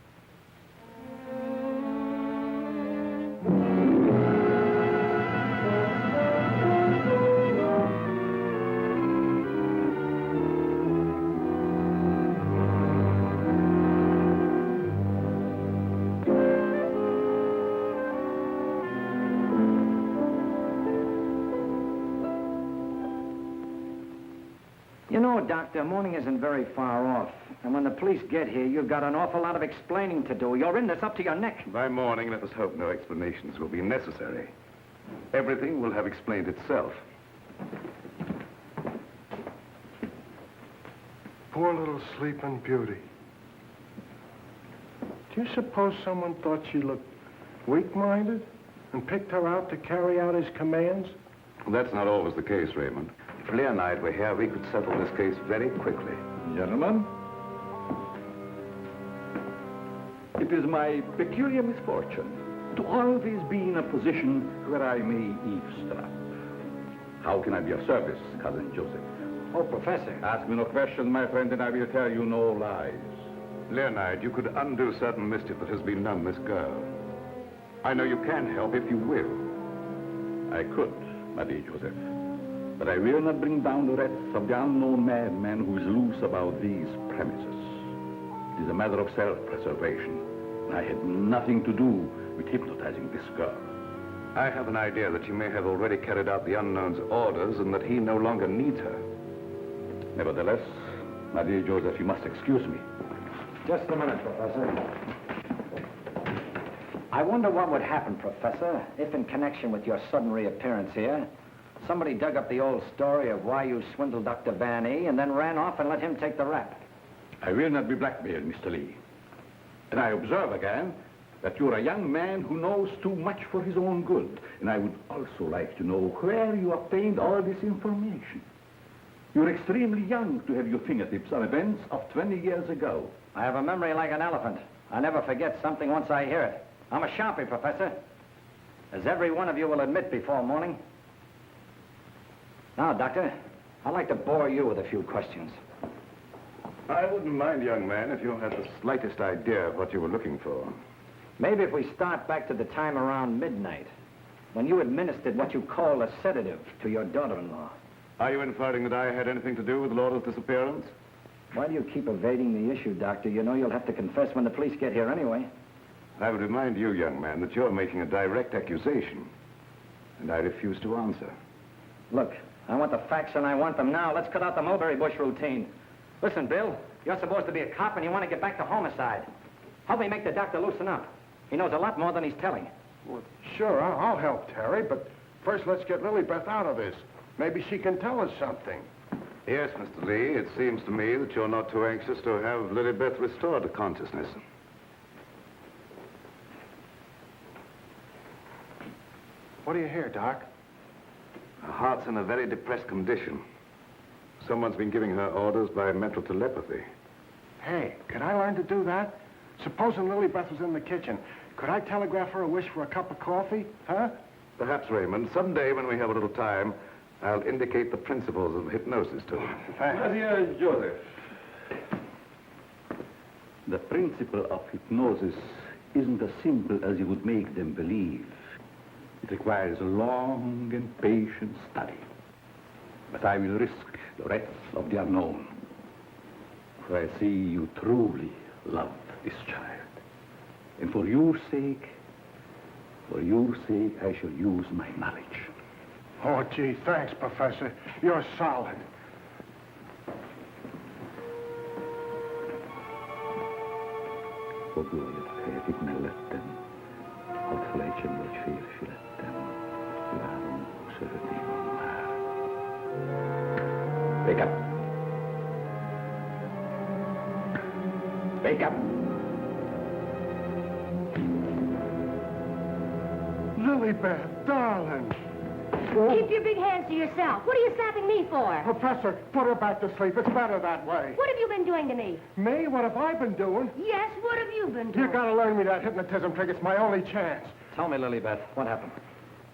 You know, Doctor, morning isn't very far off. And when the police get here, you've got an awful lot of explaining to do. You're in this up to your neck. By morning, let us hope no explanations will be necessary. Everything will have explained itself. Poor little sleeping beauty. Do you suppose someone thought she looked weak-minded and picked her out to carry out his commands? That's not always the case, Raymond. If Leonide were here, we could settle this case very quickly. Gentlemen, it is my peculiar misfortune to always be in a position where I may eavesdrop. How can I be of service, Cousin Joseph? Oh, Professor. Ask me no questions, my friend, and I will tell you no lies. Leonide, you could undo certain mischief that has been done this girl. I know you can help if you will. I could, my dear Joseph. But I will not bring down the wrath of the unknown madman who is loose about these premises. It is a matter of self-preservation. I had nothing to do with hypnotizing this girl. I have an idea that she may have already carried out the unknown's orders and that he no longer needs her. Nevertheless, my dear Joseph, you must excuse me. Just a minute, Professor. I wonder what would happen, Professor, if in connection with your sudden reappearance here, somebody dug up the old story of why you swindled Dr. Van E and then ran off and let him take the rap. I will not be blackmailed, Mr. Lee. And I observe again that you're a young man who knows too much for his own good. And I would also like to know where you obtained all this information. You're extremely young to have your fingertips on events of 20 years ago. I have a memory like an elephant. I never forget something once I hear it. I'm a sharpie, Professor. As every one of you will admit before morning. Now, Doctor, I'd like to bore you with a few questions. I wouldn't mind, young man, if you had the slightest idea of what you were looking for. Maybe if we start back to the time around midnight, when you administered what you call a sedative to your daughter-in-law. Are you inferring that I had anything to do with Laura's disappearance? Why do you keep evading the issue, Doctor? You know you'll have to confess when the police get here anyway. I would remind you, young man, that you're making a direct accusation, and I refuse to answer. Look, I want the facts and I want them now. Let's cut out the mulberry bush routine. Listen, Bill, you're supposed to be a cop and you want to get back to homicide. Help me make the doctor loosen up. He knows a lot more than he's telling. Well, sure, I'll help Terry, but first let's get Lilybeth out of this. Maybe she can tell us something. Yes, Mr. Lee, it seems to me that you're not too anxious to have Lilybeth restored to consciousness. What do you hear, Doc? Her heart's in a very depressed condition. Someone's been giving her orders by mental telepathy. Hey, could I learn to do that? Supposing Lilybeth was in the kitchen, could I telegraph her a wish for a cup of coffee, huh? Perhaps, Raymond, someday when we have a little time, I'll indicate the principles of hypnosis to her. Thanks. Dear Joseph, the principle of hypnosis isn't as simple as you would make them believe. It requires a long and patient study. But I will risk the rest of the unknown. For I see you truly love this child. And for your sake, I shall use my knowledge. Oh, gee, thanks, Professor. You're solid. Och då jag fick mig lätten och flächen var fyrflätten. Läron och sördivan här. Wake up. Wake up. Lilybeth, darling. Keep your big hands to yourself. What are you slapping me for? Professor, put her back to sleep. It's better that way. What have you been doing to me? Me? What have I been doing? Yes, what have you been doing? You gotta learn me that hypnotism trick. It's my only chance. Tell me, Lilybeth, what happened?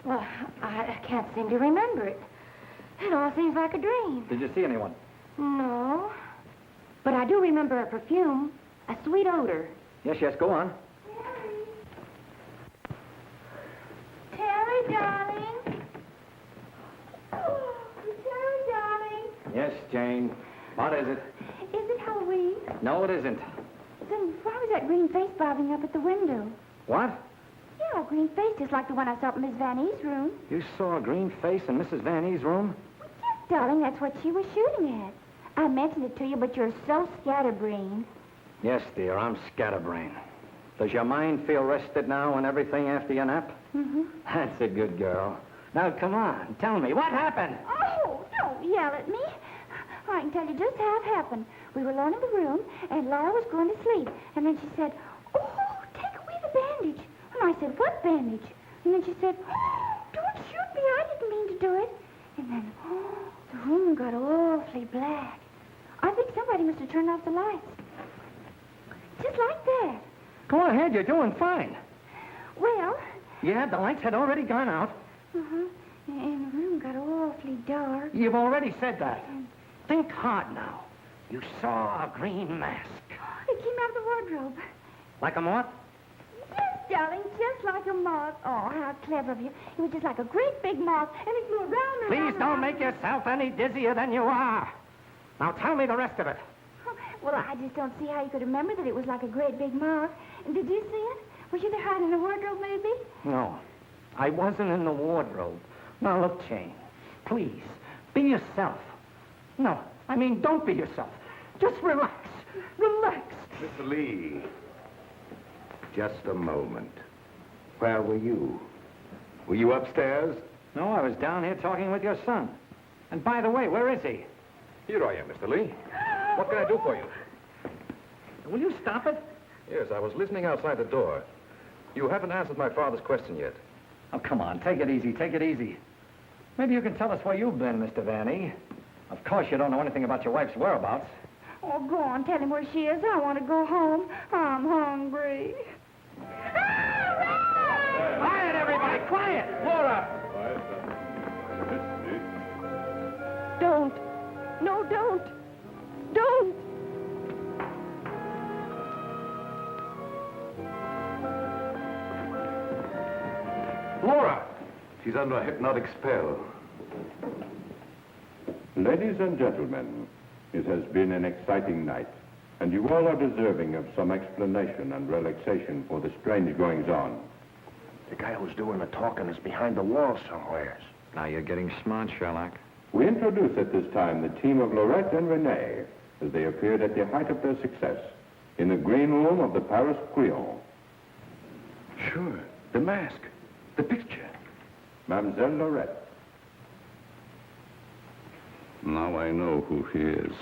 Well, I can't seem to remember it. It all seems like a dream. Did you see anyone? No. But I do remember a perfume, a sweet odor. Yes, go on. Terry, darling. Oh, Terry, darling. Yes, Jane. What is it? Is it Halloween? No, it isn't. Then why was that green face bobbing up at the window? What? Yeah, a green face just like the one I saw in Miss Van E's room. You saw a green face in Mrs. Van E's room? Yes, darling, that's what she was shooting at. I mentioned it to you, but you're so scatterbrained. Yes, dear, I'm scatterbrained. Does your mind feel rested now and everything after your nap? Mm-hmm. That's a good girl. Now, come on, tell me, what happened? Oh, don't yell at me. I can tell you just how it happened. We were alone in the room, and Laura was going to sleep. And then she said, oh, take away the bandage. And I said, what bandage? And then she said, oh, don't shoot me. I didn't mean to do it. And then, the room got awfully black. I think somebody must have turned off the lights. Just like that. Go ahead, you're doing fine. Well... Yeah, the lights had already gone out. Uh-huh. And the room got awfully dark. You've already said that. Think hard now. You saw a green mask. It came out of the wardrobe. Like a moth? Yes, darling, just like a moth. Oh, how clever of you. It was just like a great big moth, and it flew around and Please around. don't make yourself any dizzier than you are. Now tell me the rest of it. Well, I just don't see how you could remember that it was like a great big moth. And did you see it? Was you there hiding in the wardrobe, maybe? No, I wasn't in the wardrobe. Now, look, Jane, please, be yourself. No, I mean, don't be yourself. Just relax. Relax. Mr. Lee, just a moment. Where were you? Were you upstairs? No, I was down here talking with your son. And by the way, where is he? Here I am, Mr. Lee. What can I do for you? Will you stop it? Yes, I was listening outside the door. You haven't answered my father's question yet. Oh, come on, take it easy, take it easy. Maybe you can tell us where you've been, Mr. Vanny. Of course you don't know anything about your wife's whereabouts. Oh, go on, tell him where she is. I want to go home. I'm hungry. Quiet, everybody, quiet! Laura! Don't. No, don't. Don't. Laura! She's under a hypnotic spell. Ladies and gentlemen, it has been an exciting night, and you all are deserving of some explanation and relaxation for the strange goings-on. The guy who's doing the talking is behind the wall somewhere. Now you're getting smart, Sherlock. We introduce at this time the team of Lorette and Renee as they appeared at the height of their success in the green room of the Paris Crillon. Sure, the mask, the picture. Mademoiselle Lorette. Now I know who he is.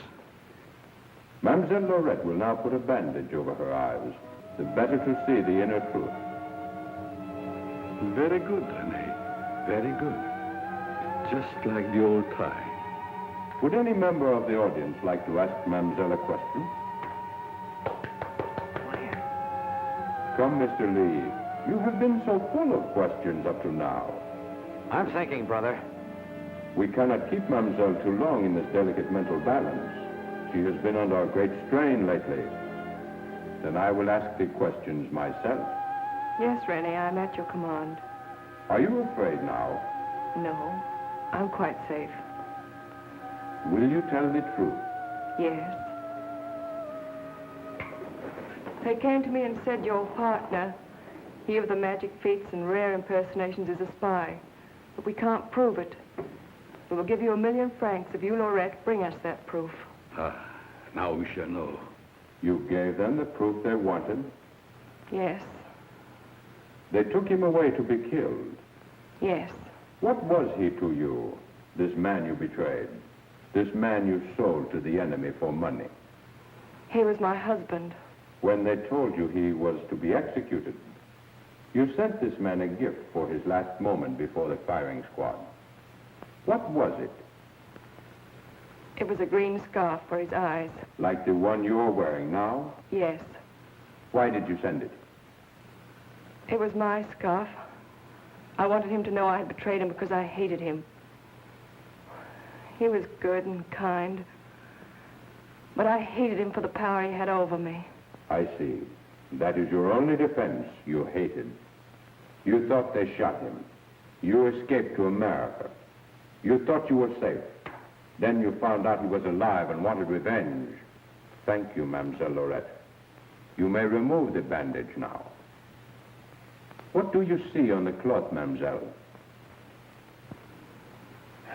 Mademoiselle Lorette will now put a bandage over her eyes, the better to see the inner truth. Very good, Renee. Very good. Just like the old time. Would any member of the audience like to ask Mademoiselle a question? Come, Mr. Lee. You have been so full of questions up to now. I'm thinking, brother. We cannot keep Mademoiselle too long in this delicate mental balance. She has been under a great strain lately. Then I will ask the questions myself. Yes, Renee, I'm at your command. Are you afraid now? No, I'm quite safe. Will you tell the truth? Yes. They came to me and said your partner, he of the magic feats and rare impersonations, is a spy. But we can't prove it. We will give you 1,000,000 francs if you, Lorette, bring us that proof. Now we shall know. You gave them the proof they wanted? Yes, They took him away to be killed. yes. What was he to you, this man you betrayed? This man you sold to the enemy for money? He was my husband. When they told you he was to be executed, you sent this man a gift for his last moment before the firing squad. What was it? It was a green scarf for his eyes. Like the one you're wearing now? Yes, Why did you send it? it was my scarf. I wanted him to know I had betrayed him because I hated him. He was good and kind, but I hated him for the power he had over me. I see. That is your only defense. You hated. You thought they shot him. You escaped to America. You thought you were safe. Then you found out he was alive and wanted revenge. Thank you, Mademoiselle Lorette. You may remove the bandage now. What do you see on the cloth, Mademoiselle?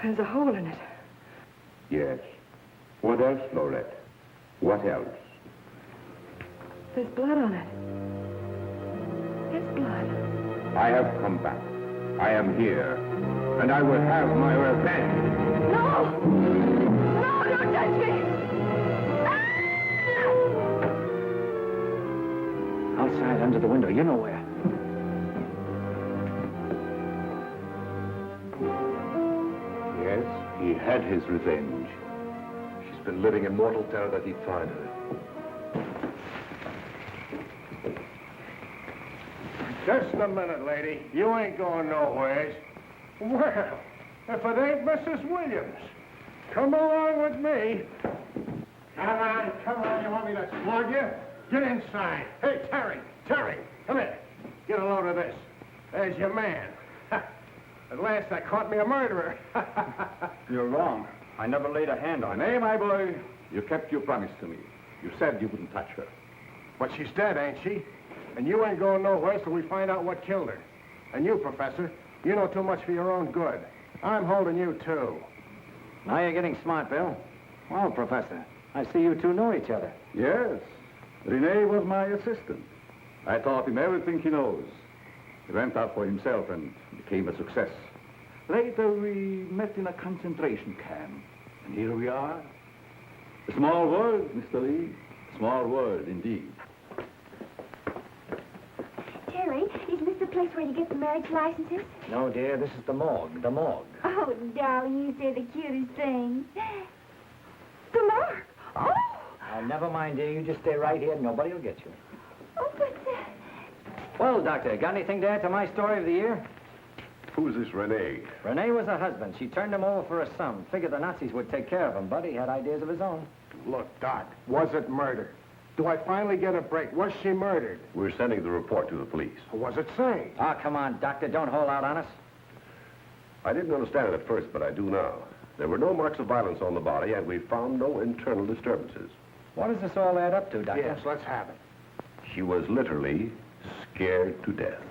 There's a hole in it. Yes. What else, Lorette? What else? There's blood on it. It's blood. I have come back. I am here. And I will have my revenge. No! No, don't touch me! Outside, under the window, you know where. Yes, he had his revenge. She's been living in mortal terror that he'd find her. Just a minute, lady. You ain't going nowheres. Well, if it ain't Mrs. Williams, come along with me. Come on. You want me to slug you? Get inside. Hey, Terry, come here. Get a load of this. There's your man. At last I caught me a murderer. You're wrong. I never laid a hand on her. Nay, my boy, you kept your promise to me. You said you wouldn't touch her. But she's dead, ain't she? And you ain't going nowhere till we find out what killed her. And you, Professor, you know too much for your own good. I'm holding you, too. Now you're getting smart, Bill. Well, Professor, I see you two know each other. Yes. Renee was my assistant. I taught him everything he knows. He went out for himself and became a success. Later, we met in a concentration camp. And here we are. A small world, Mr. Lee. A small world, indeed. Terry, is place where you get the marriage licenses? No, dear, this is the morgue, the morgue. Oh, darling, you say the cutest thing. The mark. Oh, Never mind, dear, you just stay right here. Nobody will get you. oh, but... Well, Doctor, got anything to add to my story of the year? Who's this Renee? Renee was a husband. She turned him over for a sum. Figured the Nazis would take care of him, but he had ideas of his own. Look, Doc, was it murder? Do I finally get a break? Was she murdered? We're sending the report to the police. What was it say? Ah, come on, Doctor, don't hold out on us. I didn't understand it at first, but I do now. There were no marks of violence on the body, and we found no internal disturbances. What does this all add up to, Doctor? Yes, let's have it. She was literally scared to death.